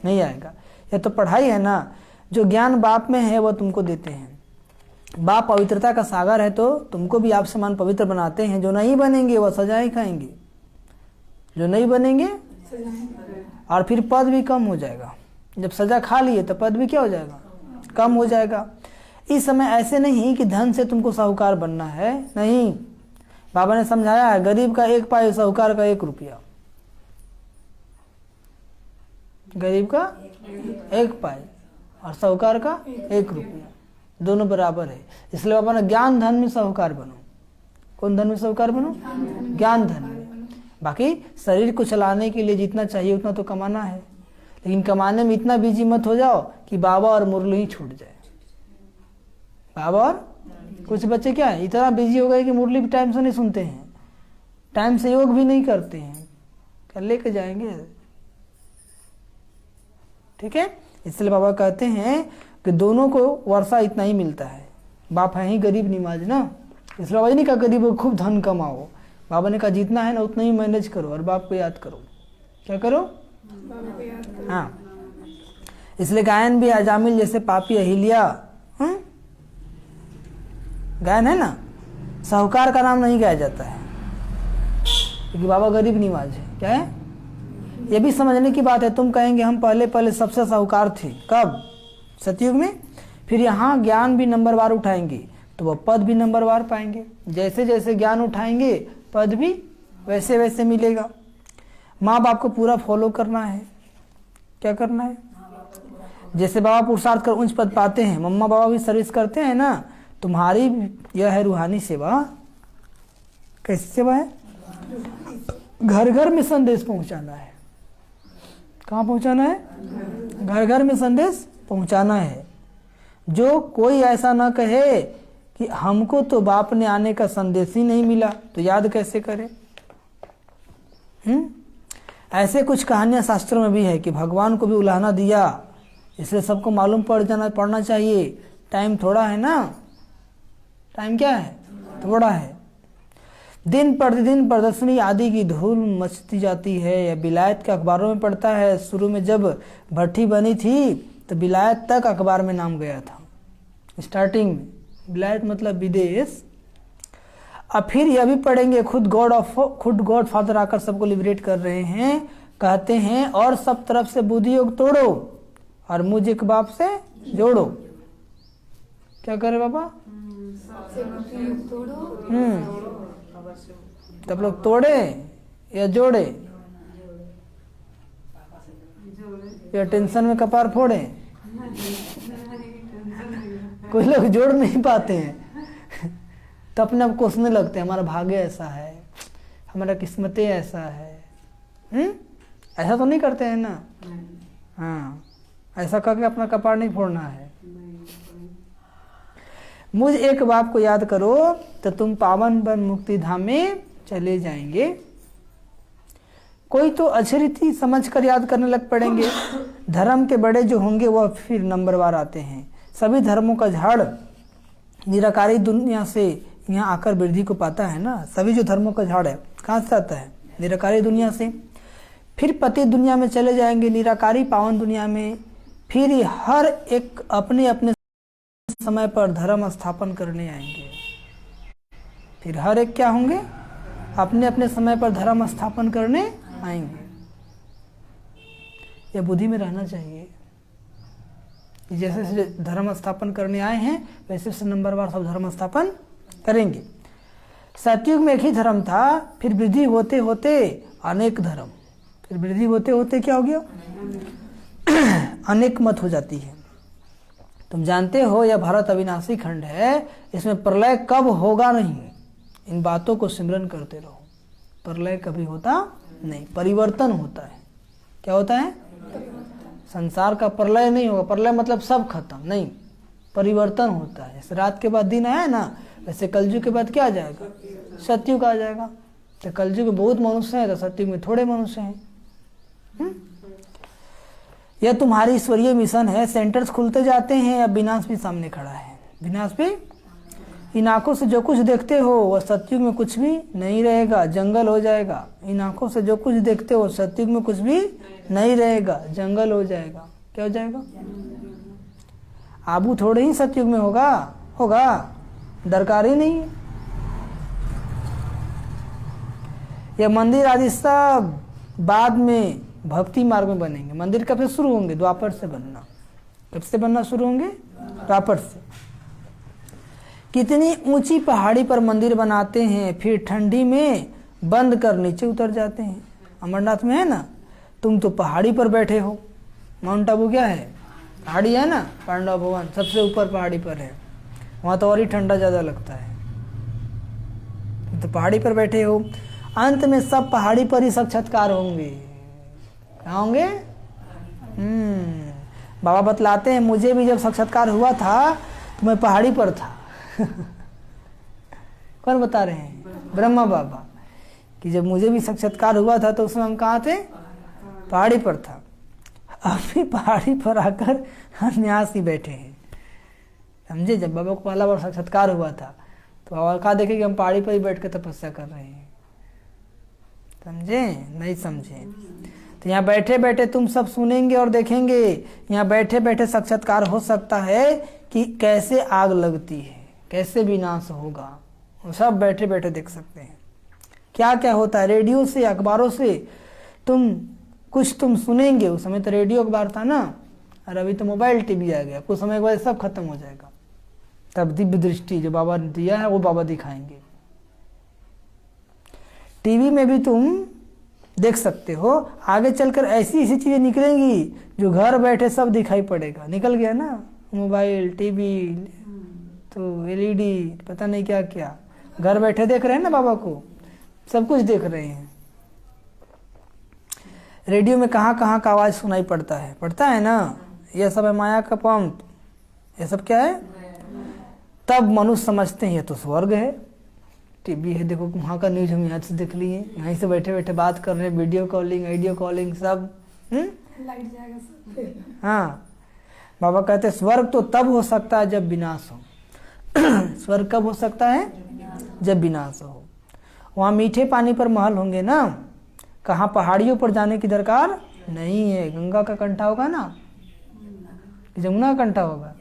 नहीं आएगा। यह तो पढ़ाई है ना, जो ज्ञान बाप में है वह तुमको देते हैं। बाप पवित्रता का सागर है, तो तुमको भी आप समान पवित्र बनाते हैं। जो नहीं बनेंगे वह सजाएं खाएंगे, जो नहीं बनेंगे, और फिर पद भी कम हो जाएगा। जब सजा खा लिए तो पद भी क्या हो जाएगा? कम हो जाएगा। इस समय ऐसे नहीं कि धन से तुमको साहूकार बनना है, नहीं। बाबा ने समझाया है, गरीब का 1 पाई, साहूकार का 1 रुपया। गरीब का 1 पाई और साहूकार का 1 रुपया, दोनों बराबर है। इसलिए बाबा ने ज्ञान धन में साहूकार बनो। कौन धन में साहूकार बनो? ज्ञान धन में। बाकी शरीर को चलाने के लिए जितना चाहिए उतना तो कमाना है, लेकिन कमाने में इतना बिजी मत हो जाओ कि बाबा और मुरली ही छूट जाए। बाबा और कुछ बच्चे क्या है, इतना बिजी हो गए कि मुरली भी टाइम से नहीं सुनते हैं, टाइम से योग भी नहीं करते हैं। कल लेके जाएंगे, ठीक है? इसलिए बाबा कहते हैं कि दोनों को वर्षा इतना ही मिलता है। बाप है ही गरीब निमाज ना, इसलिए बाबा नहीं कहा गरीब को खूब धन कमाओ। बाबा ने कहा जितना है ना उतना ही मैनेज करो और बाप को याद करो। क्या करो? हाँ, इसलिए गायन भी अजामिल जैसे पापी अहिल्या, गायन है ना, साहूकार का नाम नहीं गाया जाता है क्योंकि बाबा गरीब निवाज है। क्या है? ये भी समझने की बात है। तुम कहेंगे हम पहले सबसे साहूकार थे, कब? सतयुग में। फिर यहाँ ज्ञान भी नंबरवार उठाएंगे तो वह पद भी नंबरवार पाएंगे। जैसे जैसे ज्ञान उठाएंगे पद भी वैसे वैसे मिलेगा। माँ बाप को पूरा फॉलो करना है। क्या करना है? जैसे बाबा पुरुषार्थ कर उच्च पद पाते हैं, मम्मा बाबा भी सर्विस करते हैं ना, तुम्हारी यह है रूहानी सेवा। कैसी सेवा है? घर घर में संदेश पहुंचाना है। कहाँ पहुंचाना है? घर घर में संदेश पहुंचाना है। जो कोई ऐसा ना कहे कि हमको तो बाप ने आने का संदेश ही नहीं मिला, तो याद कैसे करे? ऐसे कुछ कहानियां शास्त्रों में भी है कि भगवान को भी उलाहना दिया, इसलिए सबको मालूम पड़ना चाहिए। टाइम थोड़ा है ना, टाइम क्या है? थोड़ा है। दिन प्रतिदिन प्रदर्शनी आदि की धूल मचती जाती है। या विलायत के अखबारों में पढ़ता है, शुरू में जब भट्टी बनी थी तो विलायत तक अखबार में नाम गया था। स्टार्टिंग में विलायत मतलब विदेश। अब फिर यह भी पढ़ेंगे, खुद गॉड फादर आकर सबको लिबरेट कर रहे हैं। कहते हैं और सब तरफ से बुद्धि योग तोड़ो और मुझ एक बाप से जोड़ो। क्या करे बाबा? तब लोग तोड़े या जोड़े या टेंशन में कपार फोड़े? कोई लोग जोड़ नहीं पाते हैं तो अपने आप कोसने लगते हैं, हमारा भाग्य ऐसा है, हमारा किस्मतें ऐसा है। ऐसा तो नहीं करते हैं ना? हाँ, ऐसा करके अपना कपार नहीं फोड़ना है। मुझ एक बाप को याद करो तो तुम पावन बन मुक्ति धाम में चले जाएंगे। कोई तो अच्छी रीति समझ कर याद करने लग पड़ेंगे। धर्म के बड़े जो होंगे वह फिर नंबरवार आते हैं। सभी धर्मों का झाड़ निराकारी दुनिया से यहाँ आकर वृद्धि को पाता है ना। सभी जो धर्मों का झाड़ है कहाँ से आता है? निराकारी दुनिया से। फिर पति दुनिया में चले जाएंगे, निराकारी पावन दुनिया में। फिर हर एक अपने अपने समय पर धर्म स्थापन करने आएंगे। फिर हर एक क्या होंगे? अपने अपने समय पर धर्म स्थापन करने आएंगे। यह बुद्धि में रहना चाहिए। जैसे जैसे धर्म स्थापन करने आए हैं वैसे वैसे नंबरवार सब धर्म स्थापन करेंगे। सतयुग में एक ही धर्म था, फिर वृद्धि होते होते अनेक धर्म, फिर वृद्धि होते होते क्या हो गया? अनेक मत हो जाती है। तुम जानते हो यह भारत अविनाशी खंड है, इसमें प्रलय कब होगा नहीं। इन बातों को सिमरन करते रहो। प्रलय कभी होता नहीं, परिवर्तन होता है। क्या होता है? संसार का प्रलय नहीं होगा। प्रलय मतलब सब खत्म नहीं, परिवर्तन होता है। जैसे रात के बाद दिन आया ना, वैसे कलयुग के बाद क्या आ जाएगा? सतयुग आ जाएगा। तो कलयुग में बहुत मनुष्य हैं तो सतयुग में थोड़े मनुष्य हैं। यह तुम्हारी ईश्वरीय मिशन है। सेंटर्स खुलते जाते हैं। अब विनाश भी सामने खड़ा है। विनाश भी, इन आंखों से जो कुछ देखते हो वह सतयुग में कुछ भी नहीं रहेगा, जंगल हो जाएगा। इन आंखों से जो कुछ देखते हो सतयुग में कुछ भी नहीं रहेगा, जंगल हो जाएगा। क्या हो जाएगा? आबू थोड़े ही सतयुग में होगा, दरकार ही नहीं है। यह मंदिर आदि सब बाद में भक्ति मार्ग में बनेंगे। मंदिर कब से शुरू होंगे? द्वापर से बनना। कब से बनना शुरू होंगे? द्वापर से। कितनी ऊंची पहाड़ी पर मंदिर बनाते हैं, फिर ठंडी में बंद कर नीचे उतर जाते हैं। अमरनाथ में है ना, तुम तो पहाड़ी पर बैठे हो। माउंट आबू क्या है? पहाड़ी है ना, पांडव भवन सबसे ऊपर पहाड़ी पर है। वहाँ तो और ही ठंडा ज़्यादा लगता है। तो पहाड़ी पर बैठे हो। अंत में सब पहाड़ी पर ही साक्षात्कार होंगे। कहाँ होंगे? बाबा बतलाते हैं, मुझे भी जब साक्षात्कार हुआ था तो मैं पहाड़ी पर था। कौन बता रहे हैं? ब्रह्मा बाबा। कि जब मुझे भी साक्षात्कार हुआ था तो उसमें हम कहाँ थे? पहाड़ी पर था। अभी पहाड़ी पर आकर अन्यास ही बैठे हैं। समझे? जब बाबा को पहला बार साक्षात्कार हुआ था तो बाबा कहा देखे कि हम पहाड़ी पर ही बैठ कर तपस्या कर रहे हैं। समझे? नहीं समझे? तो यहाँ बैठे बैठे तुम सब सुनेंगे और देखेंगे। यहाँ बैठे बैठे साक्षात्कार हो सकता है कि कैसे आग लगती है, कैसे विनाश होगा, वो सब बैठे बैठे देख सकते हैं। क्या क्या होता है, रेडियो से, अखबारों से तुम सुनेंगे। उस समय तो रेडियो अखबार था ना, और अभी तो मोबाइल टीवी आ गया, कुछ समय के बाद सब खत्म हो जाएगा। तब दिव्य दृष्टि जो बाबा ने दिया है वो बाबा दिखाएंगे। टीवी में भी तुम देख सकते हो, आगे चलकर ऐसी ऐसी चीजें निकलेंगी जो घर बैठे सब दिखाई पड़ेगा। निकल गया ना, मोबाइल, टीवी, तो एलईडी, पता नहीं क्या क्या, घर बैठे देख रहे हैं ना बाबा को, सब कुछ देख रहे हैं। रेडियो में कहाँ कहाँ का आवाज सुनाई पड़ता है ना, यह सब है माया का पंप, ये सब क्या है। तब मनुष्य समझते हैं ये तो स्वर्ग है। टीवी है, देखो वहाँ का न्यूज हम यहाँ से देख लिए, यहीं से बैठे बैठे बात कर रहे हैं, वीडियो कॉलिंग, आइडियो कॉलिंग सब। लाइट जाएगा सब। हाँ, बाबा कहते हैं स्वर्ग तो तब हो सकता है जब विनाश हो। स्वर्ग कब हो सकता है, जब विनाश हो। वहाँ मीठे पानी पर महल होंगे ना, कहाँ पहाड़ियों पर जाने की दरकार नहीं है। गंगा का कंठा होगा ना, जमुना का कंठा होगा,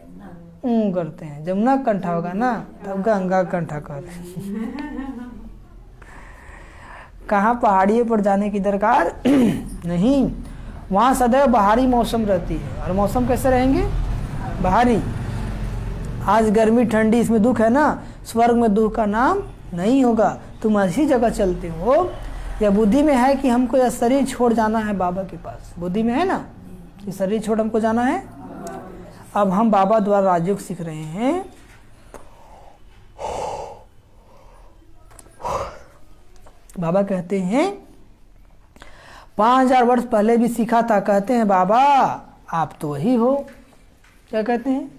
करते हैं, जमुना का कंठा होगा ना तब गंगा का कंठा कहते हैं। कहाँ पहाड़ियों पर जाने की दरकार नहीं, वहाँ सदैव बाहरी मौसम रहती है। और मौसम कैसे रहेंगे, बाहरी। आज गर्मी ठंडी इसमें दुख है ना, स्वर्ग में दुख का नाम नहीं होगा। तुम ऐसी जगह चलते हो, या बुद्धि में है कि हमको यह शरीर छोड़ जाना है बाबा के पास, बुद्धि में है ना कि शरीर छोड़ हमको जाना है। अब हम बाबा द्वारा राजयोग सीख रहे हैं। बाबा कहते हैं 5000 वर्ष पहले भी सीखा था। कहते हैं बाबा आप तो वही हो। क्या कहते हैं,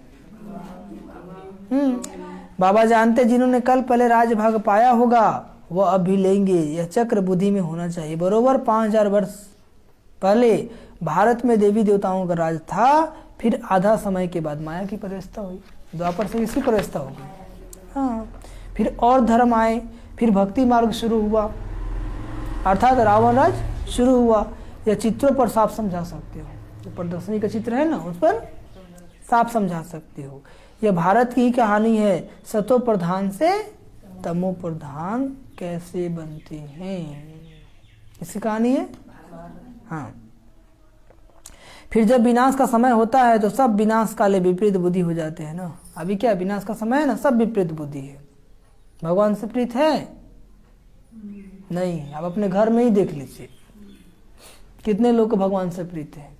बाबा जानते जिन्होंने कल पहले राजभाग पाया होगा वह अब भी लेंगे। यह चक्र बुद्धि में होना चाहिए। बरोबर 5000 वर्ष पहले भारत में देवी देवताओं का राज था, फिर आधा समय के बाद माया की प्रवेशता हुई, द्वापर से इसकी प्रवेशता होगी। हाँ, फिर और धर्म आए, फिर भक्ति मार्ग शुरू हुआ, अर्थात रावण राज शुरू हुआ। यह चित्रों पर साफ समझा सकते हो, जो प्रदर्शनी का चित्र है ना उस पर साफ समझा सकते हो। यह भारत की ही कहानी है, सतो प्रधान से तमो प्रधान कैसे बनते हैं, इसकी कहानी है। हाँ, फिर जब विनाश का समय होता है तो सब विनाश काले विपरीत बुद्धि हो जाते हैं ना। अभी क्या विनाश का समय है ना, सब विपरीत बुद्धि है। भगवान से प्रीत है नहीं, आप अपने घर में ही देख लीजिए कितने लोग भगवान से प्रीत है।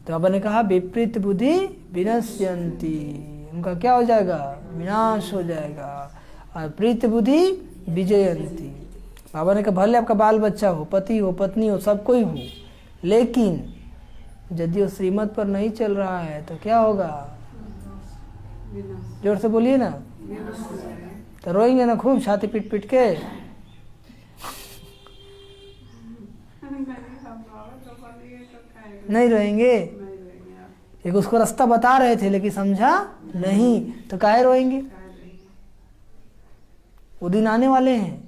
तो बाबा ने कहा विपरीत बुद्धि विनश्यन्ति, उनका क्या हो जाएगा, विनाश हो जाएगा। और प्रीत बुद्धि विजयंती। बाबा ने कहा भले आपका बाल बच्चा हो, पति हो, पत्नी हो, सब कोई हो, लेकिन यदि वो श्रीमत पर नहीं चल रहा है तो क्या होगा, जोर से बोलिए ना, तो रोएंगे ना खूब छाती पीट पीट के। नहीं रोएंगे, एक उसको रास्ता बता रहे थे लेकिन समझा नहीं, तो काहे रोएंगे। वो दिन आने वाले हैं,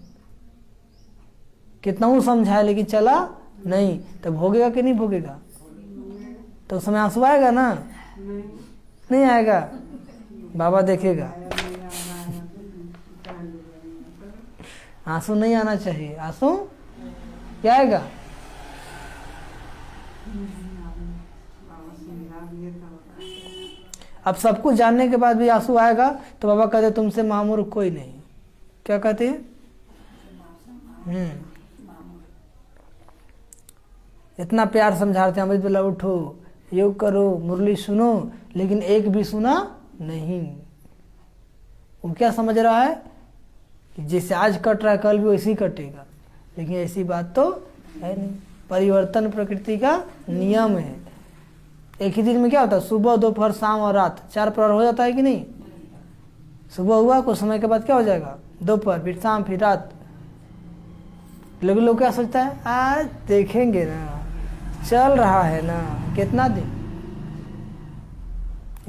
कितना वो समझाए लेकिन चला नहीं, तब भोगेगा कि नहीं भोगेगा, तो उस समय आंसू आएगा ना, नहीं आएगा, बाबा देखेगा। आंसू नहीं आना चाहिए, आंसू क्या आएगा, अब सब कुछ जानने के बाद भी आंसू आएगा तो बाबा कहते तुमसे महामूर्ख कोई नहीं। क्या कहते हैं, इतना प्यार समझाते हैं, अमृत बेला उठो, योग करो, मुरली सुनो, लेकिन एक भी सुना नहीं। वो क्या समझ रहा है कि जैसे आज कट रहा है कल भी वैसे ही कटेगा, लेकिन ऐसी बात तो है नहीं। परिवर्तन प्रकृति का नियम है। एक ही दिन में क्या होता है, सुबह दोपहर शाम और रात 4 प्रहर हो जाता है कि नहीं। सुबह हुआ, कुछ समय के बाद क्या हो जाएगा, दोपहर, फिर शाम, फिर रात। लेकिन लोग क्या सोचता है, आज देखेंगे ना, चल रहा है ना कितना दिन।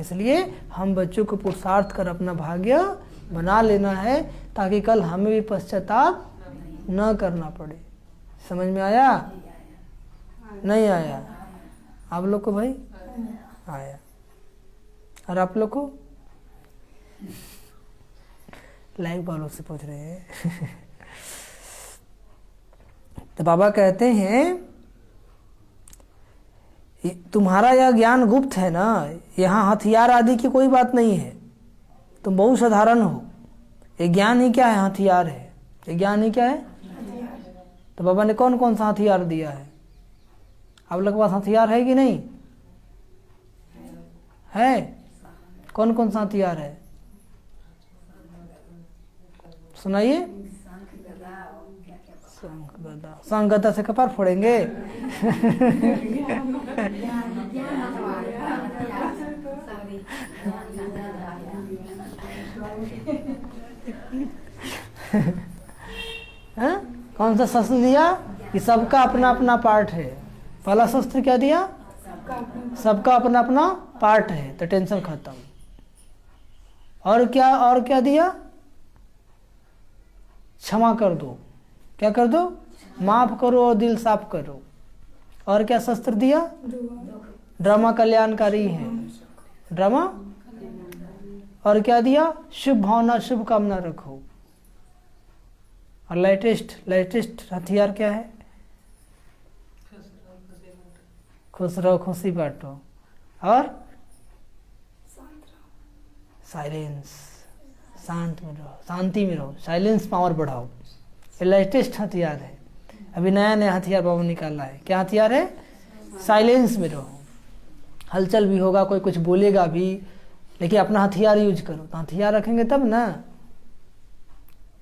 इसलिए हम बच्चों को पुरुषार्थ कर अपना भाग्य बना लेना है, ताकि कल हमें भी पश्चाताप न करना पड़े। समझ में आया। नहीं आया। आप लोग को भाई आया। और आप लोग को लाइव वालों से पूछ रहे हैं। तो बाबा कहते हैं तुम्हारा यह ज्ञान गुप्त है ना, यहाँ हथियार आदि की कोई बात नहीं है, तुम बहुत साधारण हो। ये ज्ञान ही क्या है? हथियार है। ये ज्ञान ही क्या है? तो बाबा ने कौन कौन सा हथियार दिया है? आप लोग के पास हथियार है कि नहीं है? कौन कौन सा हथियार है सुनाइए। शंख गदा से कपार फोड़ेंगे। कौन सा शस्त्र दिया? कि सबका अपना अपना पार्ट है। पहला शस्त्र क्या दिया? सबका अपना अपना पार्ट है, तो टेंशन खत्म। और क्या दिया? क्षमा कर दो। क्या कर दो? माफ करो और दिल साफ करो। और क्या शस्त्र दिया? ड्रामा कल्याणकारी है, ड्रामा। और क्या दिया? शुभ भावना, शुभ कामना रखो। और लेटेस्ट हथियार क्या है? खुश रहो, खुशी बांटो। और साइलेंस, शांत में रहो, शांति में रहो, साइलेंस पावर बढ़ाओ। ये लेटेस्ट हथियार है। अभी नया नया हथियार बाबू निकाला है। क्या हथियार है? साइलेंस में रहो। हलचल भी होगा, कोई कुछ बोलेगा भी, लेकिन अपना हथियार यूज करो। तो हथियार रखेंगे तब ना।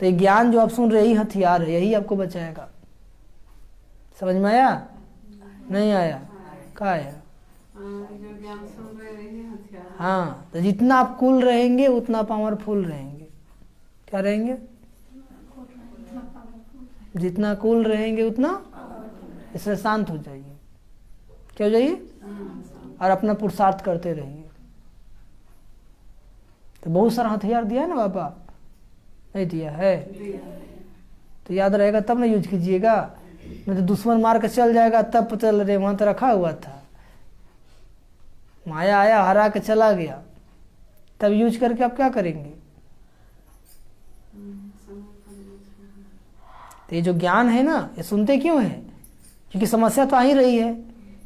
तो ये ज्ञान जो आप सुन रहे, यही हथियार है, यही आपको बचाएगा। समझ में आया? नहीं आया? क्या आया? जो ज्ञान सुन रहे यही हथियार। हाँ, तो जितना आप कूल रहेंगे उतना पावरफुल रहेंगे। क्या रहेंगे? जितना कूल रहेंगे उतना, इससे शांत हो जाइए। क्या हो जाइए? और अपना पुरुषार्थ करते रहिए। तो बहुत सारा हथियार दिया है ना बाबा, नहीं दिया है? तो याद रहेगा तब ना यूज कीजिएगा। नहीं तो दुश्मन मार के चल जाएगा, तब पता चल रहे वहां तो रखा हुआ था। माया आया, हरा के चला गया, तब यूज करके आप क्या करेंगे? तो ये जो ज्ञान है ना, ये सुनते क्यों है? क्योंकि समस्या तो आ ही रही है।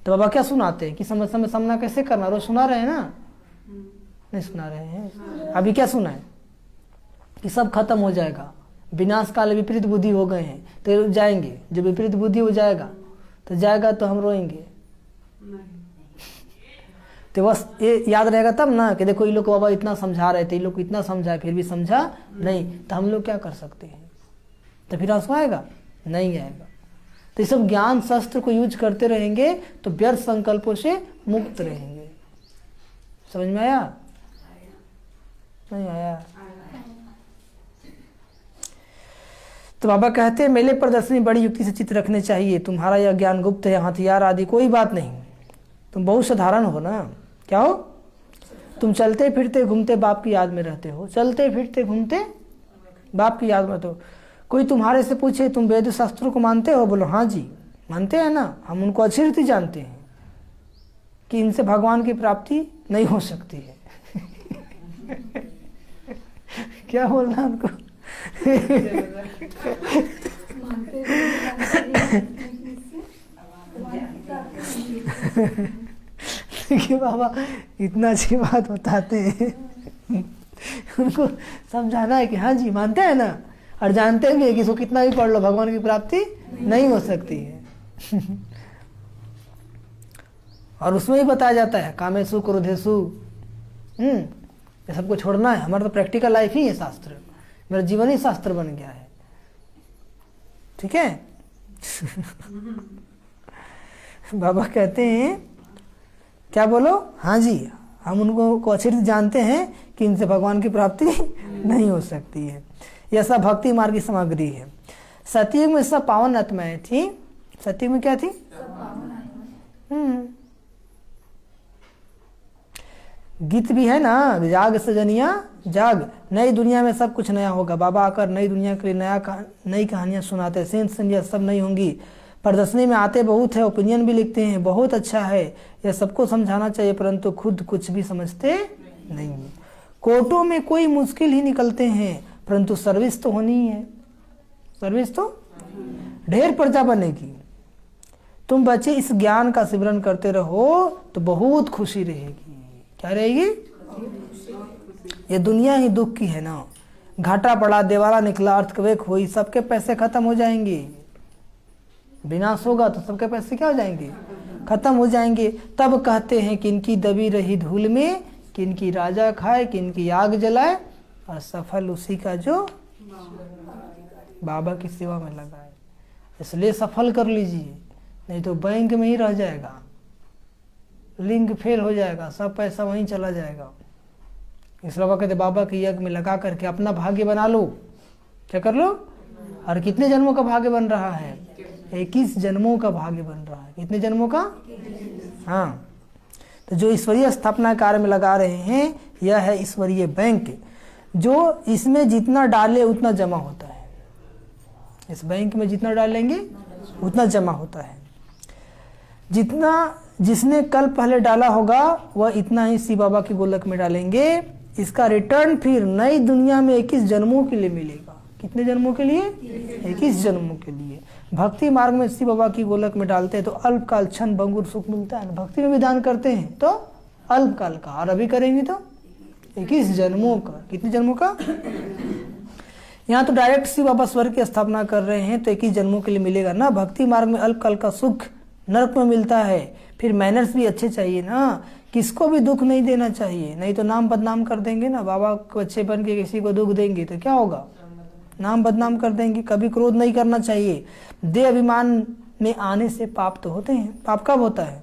तो बाबा क्या सुनाते हैं कि समस्या में सामना कैसे करना, रोज सुना रहे हैं ना? नहीं सुना रहे हैं। अभी क्या सुना है? कि सब खत्म हो जाएगा, विनाश काल विपरीत बुद्धि हो गए हैं, तो जाएंगे। जब विपरीत बुद्धि हो जाएगा तो हम रोएंगे। तो बस ये याद रहेगा तब ना कि देखो ये लोग बाबा इतना समझा रहे थे, ये लोग इतना समझाए फिर भी समझा नहीं, तो हम लोग क्या कर सकते हैं? तो फिर आंसू आएगा? नहीं आएगा। तो ये सब ज्ञान शस्त्र को यूज करते रहेंगे तो व्यर्थ संकल्पों से मुक्त रहेंगे। समझ में आया? नहीं आया? तो बाबा कहते हैं मेले प्रदर्शनी बड़ी युक्ति से चित्त रखने चाहिए। तुम्हारा यह ज्ञान गुप्त है, हथियार आदि कोई बात नहीं, तुम बहुत साधारण हो ना। क्या हो? तुम चलते फिरते घूमते बाप की याद में रहते हो। चलते फिरते घूमते बाप की याद में रहते हो। कोई तुम्हारे से पूछे तुम वेद शास्त्रों को मानते हो? बोलो हाँ जी मानते हैं ना। हम उनको अच्छी रीति जानते हैं कि इनसे भगवान की प्राप्ति नहीं हो सकती है। क्या बोलना उनको? देखिए बाबा इतना अच्छी बात बताते हैं, उनको समझाना है कि हाँ जी मानते हैं ना, और जानते भी है कि इसको कितना भी पढ़ लो भगवान की प्राप्ति नहीं हो सकती है। और उसमें ही बताया जाता है कामेसु क्रोधेसु, ये सबको छोड़ना है। हमारा तो प्रैक्टिकल लाइफ ही है शास्त्र, मेरा जीवन ही शास्त्र बन गया है। ठीक है। बाबा कहते हैं क्या बोलो? हाँ जी हम उनको को अच्छी रीति जानते हैं कि इनसे भगवान की प्राप्ति नहीं हो सकती है। यह सब भक्ति मार्ग की सामग्री है। सतयुग में सब पावन आत्माएं थी। सतयुग में क्या थी? गीत भी है ना, जाग सजनिया जाग, नई दुनिया में सब कुछ नया होगा। बाबा आकर नई दुनिया के लिए नई कहानियां सुनाते हैं। सेंस संध्या सब नहीं होंगी, प्रदर्शनी में आते बहुत है, ओपिनियन भी लिखते हैं, बहुत अच्छा है, यह सबको समझाना चाहिए, परंतु खुद कुछ भी समझते नहीं। कोर्टों में कोई मुश्किल ही निकलते हैं, परंतु सर्विस तो होनी ही है, सर्विस तो ढेर प्रजा बनेगी। तुम बच्चे इस ज्ञान का सिमरन करते रहो तो बहुत खुशी रहेगी। क्या रहेगी? ये दुनिया ही दुख की है ना। घाटा पड़ा, देवाला निकला, अर्थक्वेक हुई, सबके पैसे खत्म हो जाएंगे। विनाश होगा तो सबके पैसे क्या हो जाएंगे? खत्म हो जाएंगे। तब कहते हैं किनकी दबी रही धूल में, किनकी राजा खाए, किनकी आग जलाए, और सफल उसी का जो बाबा की सेवा में लगा है। इसलिए सफल कर लीजिए, नहीं तो बैंक में ही रह जाएगा, लिंक फेल हो जाएगा, सब पैसा वहीं चला जाएगा। इसलिए बाबा कहते बाबा के यज्ञ में लगा करके अपना भाग्य बना लो। क्या कर लो? और कितने जन्मों का भाग्य बन रहा है? 21 जन्मों का भाग्य बन रहा है। कितने जन्मों का? हाँ। तो जो ईश्वरीय स्थापना कार्य में लगा रहे हैं, यह है ईश्वरीय बैंक, जो इसमें जितना डाले उतना जमा होता है। इस बैंक में जितना डालेंगे उतना जमा होता है। जितना जिसने कल पहले डाला होगा वह इतना ही शिव बाबा की गोलक में डालेंगे। इसका रिटर्न फिर नई दुनिया में 21 जन्मों के लिए मिलेगा। कितने जन्मों के लिए? 21 जन्मों के लिए। भक्ति मार्ग में शिव बाबा की गोलक में डालते हैं तो अल्पकाल क्षण भंगुर सुख मिलता है। भक्ति में भी दान करते हैं तो अल्पकाल का, और अभी करेंगे तो 21 जन्मों का। कितने जन्मों का? यहाँ तो डायरेक्ट शिव बाबा स्वर्ग की स्थापना कर रहे हैं तो 21 जन्मों के लिए मिलेगा ना। भक्ति मार्ग में अल्पकाल का सुख नरक में मिलता है। फिर मैनर्स भी अच्छे चाहिए ना, किसको भी दुख नहीं देना चाहिए, नहीं तो नाम बदनाम कर देंगे ना। बाबा को अच्छे बन के किसी को दुख देंगे तो क्या होगा? नाम बदनाम कर देंगे। कभी क्रोध नहीं करना चाहिए। देह अभिमान में आने से पाप तो होते हैं। पाप कब होता है?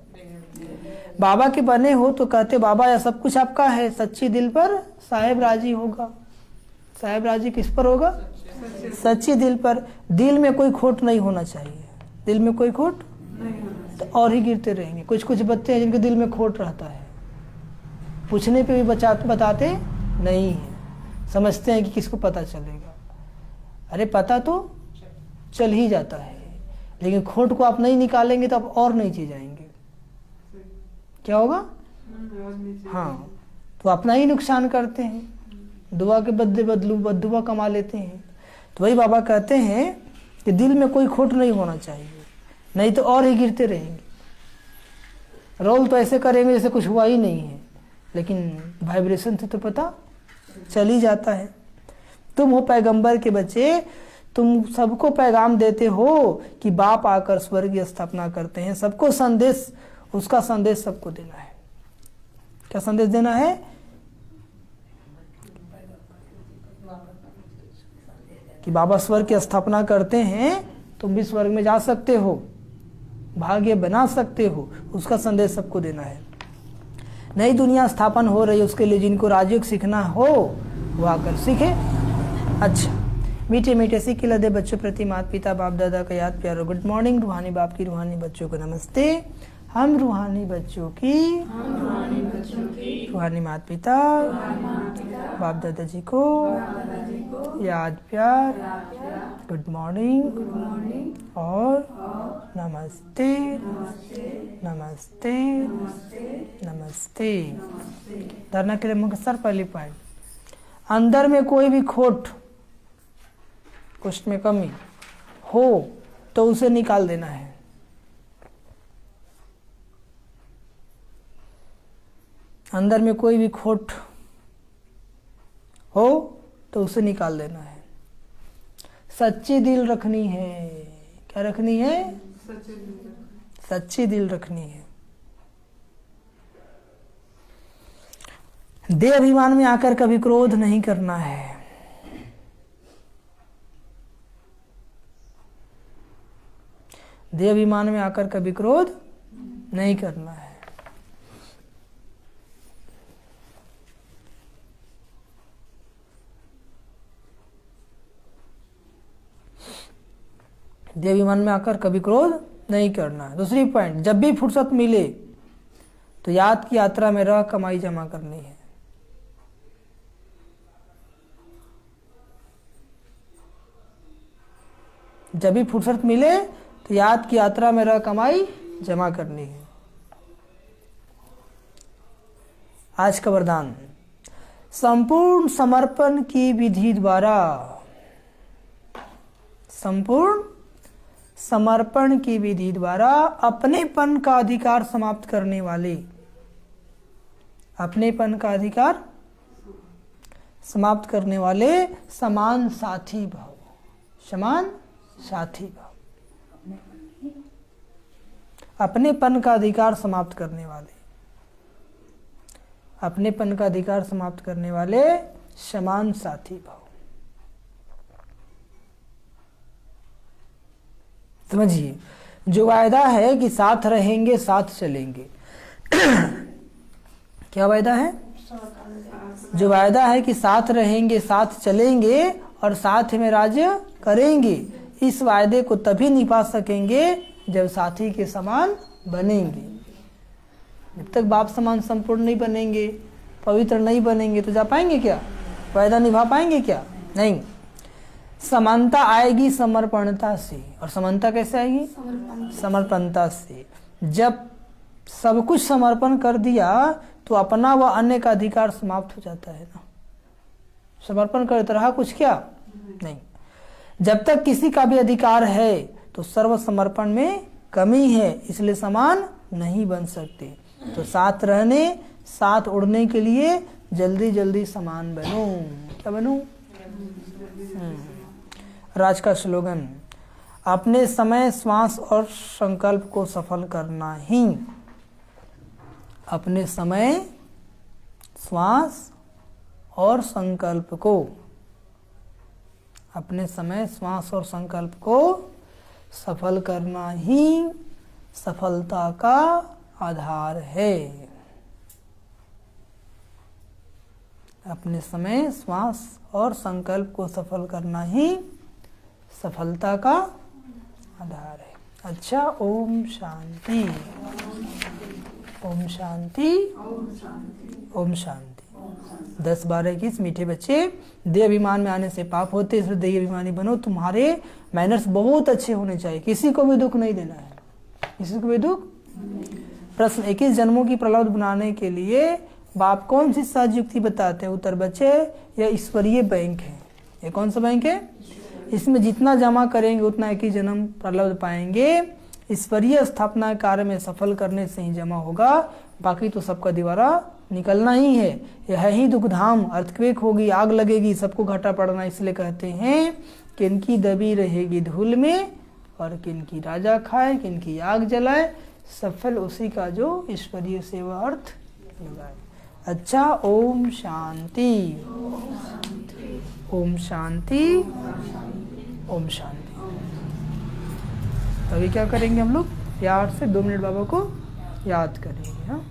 बाबा के बने हो तो कहते बाबा यह सब कुछ आपका है, सच्ची दिल पर साहेब राजी होगा। साहेब राजी किस पर होगा? सच्ची दिल पर। दिल में कोई खोट नहीं होना चाहिए। दिल में कोई खोट तो और ही गिरते रहेंगे। कुछ कुछ बच्चे हैं जिनके दिल में खोट रहता है, पूछने पे भी बताते नहीं है, समझते हैं कि किसको पता चलेगा। अरे पता तो चल ही जाता है, लेकिन खोट को आप नहीं निकालेंगे तो आप और नीचे जाएंगे। क्या होगा? हाँ, तो अपना ही नुकसान करते हैं। दुआ के बदले बददुआ कमा लेते हैं। तो वही बाबा कहते हैं कि दिल में कोई खोट नहीं होना चाहिए, नहीं तो और ही गिरते रहेंगे। रोल तो ऐसे करेंगे जैसे कुछ हुआ ही नहीं है, लेकिन वाइब्रेशन से तो पता चल ही जाता है। तुम हो पैगंबर के बच्चे, तुम सबको पैगाम देते हो कि बाप आकर स्वर्ग की स्थापना करते हैं। सबको संदेश, उसका संदेश सबको देना है। क्या संदेश देना है? कि बाबा स्वर्ग की स्थापना करते हैं, तुम भी स्वर्ग में जा सकते हो, भाग्य बना सकते हो, उसका संदेश सबको देना है। नई दुनिया स्थापन हो रही है, उसके लिए जिनको राजयोग सीखना हो वो आकर सीखे। अच्छा, मीठे मीठे सीख लदे बच्चों प्रति माता पिता बाप दादा का याद प्यारो गुड मॉर्निंग। रूहानी बाप की रूहानी बच्चों को नमस्ते। हम रूहानी बच्चों की रूहानी माता पिता बाप दादा जी को याद प्यार गुड मॉर्निंग और नमस्ते नमस्ते नमस्ते। धरना के लिए मुख्तसर पहली पॉइंट, अंदर में कोई भी खोट, कुछ में कमी हो तो उसे निकाल देना है। अंदर में कोई भी खोट हो तो उसे निकाल देना है। सच्ची दिल रखनी है। क्या रखनी है? सच्ची दिल रखनी है। देह अभिमान में आकर कभी क्रोध नहीं करना है। देह अभिमान में आकर कभी क्रोध नहीं करना है। देह अभिमान में आकर कभी क्रोध नहीं करना है। दूसरी पॉइंट, जब भी फुर्सत मिले तो याद की यात्रा में रह कमाई जमा करनी है। जब भी फुर्सत मिले तो याद की यात्रा में रह कमाई जमा करनी है। आज का वरदान, संपूर्ण समर्पण की विधि द्वारा, संपूर्ण समर्पण की विधि द्वारा अपनेपन का अधिकार समाप्त करने वाले, अपनेपन का अधिकार समाप्त करने वाले समान साथी भाव, समान साथी भाव, अपनेपन का अधिकार समाप्त करने वाले, अपनेपन का अधिकार समाप्त करने वाले समान साथी भाव। समझिए, जो वायदा है कि साथ रहेंगे साथ चलेंगे, क्या वायदा है? जो वायदा है कि साथ रहेंगे साथ चलेंगे और साथ में राज्य करेंगे, इस वायदे को तभी निभा सकेंगे जब साथी के समान बनेंगे। जब तक बाप समान संपूर्ण नहीं बनेंगे, पवित्र नहीं बनेंगे, तो जा पाएंगे क्या? वायदा निभा पाएंगे क्या? नहीं। समानता आएगी समर्पणता से, और समानता कैसे आएगी? समर्पणता से। जब सब कुछ समर्पण कर दिया तो अपना व अन्य का अधिकार समाप्त हो जाता है ना। समर्पण करते रहा कुछ क्या? नहीं। जब तक किसी का भी अधिकार है तो सर्व समर्पण में कमी है, इसलिए समान नहीं बन सकते। तो साथ रहने, साथ उड़ने के लिए जल्दी जल्दी समान बनो। क्या बनो? राज का स्लोगन, अपने समय, श्वास और संकल्प को सफल करना ही, अपने समय, श्वास और संकल्प को, अपने समय, श्वास और संकल्प को सफल करना ही सफलता का आधार है। अपने समय, श्वास और संकल्प को सफल करना ही सफलता का आधार है। अच्छा, ओम शांति, ओम शांति, ओम शांति। 10, 12, 21 मीठे बच्चे, देह अभिमान में आने से पाप होते, इसलिए देह अभिमानी बनो। तुम्हारे मैनर्स बहुत अच्छे होने चाहिए, किसी को भी दुख नहीं देना है, किसी को भी दुख। प्रश्न, 21 जन्मों की प्रलब्ध बनाने के लिए बाप कौन सी सहज युक्ति बताते हैं? उत्तर बच्चे, यह ईश्वरीय बैंक है। ये कौन सा बैंक है? इसमें जितना जमा करेंगे उतना 21 जन्म प्रलब्ध पाएंगे। ईश्वरीय स्थापना कार्य में सफल करने से ही जमा होगा, बाकी तो सबका दीवारा निकलना ही है। यह ही दुखधाम, अर्थक्वेक होगी, आग लगेगी, सबको घाटा पड़ना। इसलिए कहते हैं किनकी दबी रहेगी धूल में और किनकी राजा खाए, किनकी आग जलाए, सफल उसी का जो ईश्वरीय सेवा अर्थ लगाए। अच्छा, ओम शांति, ओम शांति, ओम शांति। अभी क्या करेंगे हम लोग? प्यार से 2 मिनट बाबा को याद करेंगे। हाँ।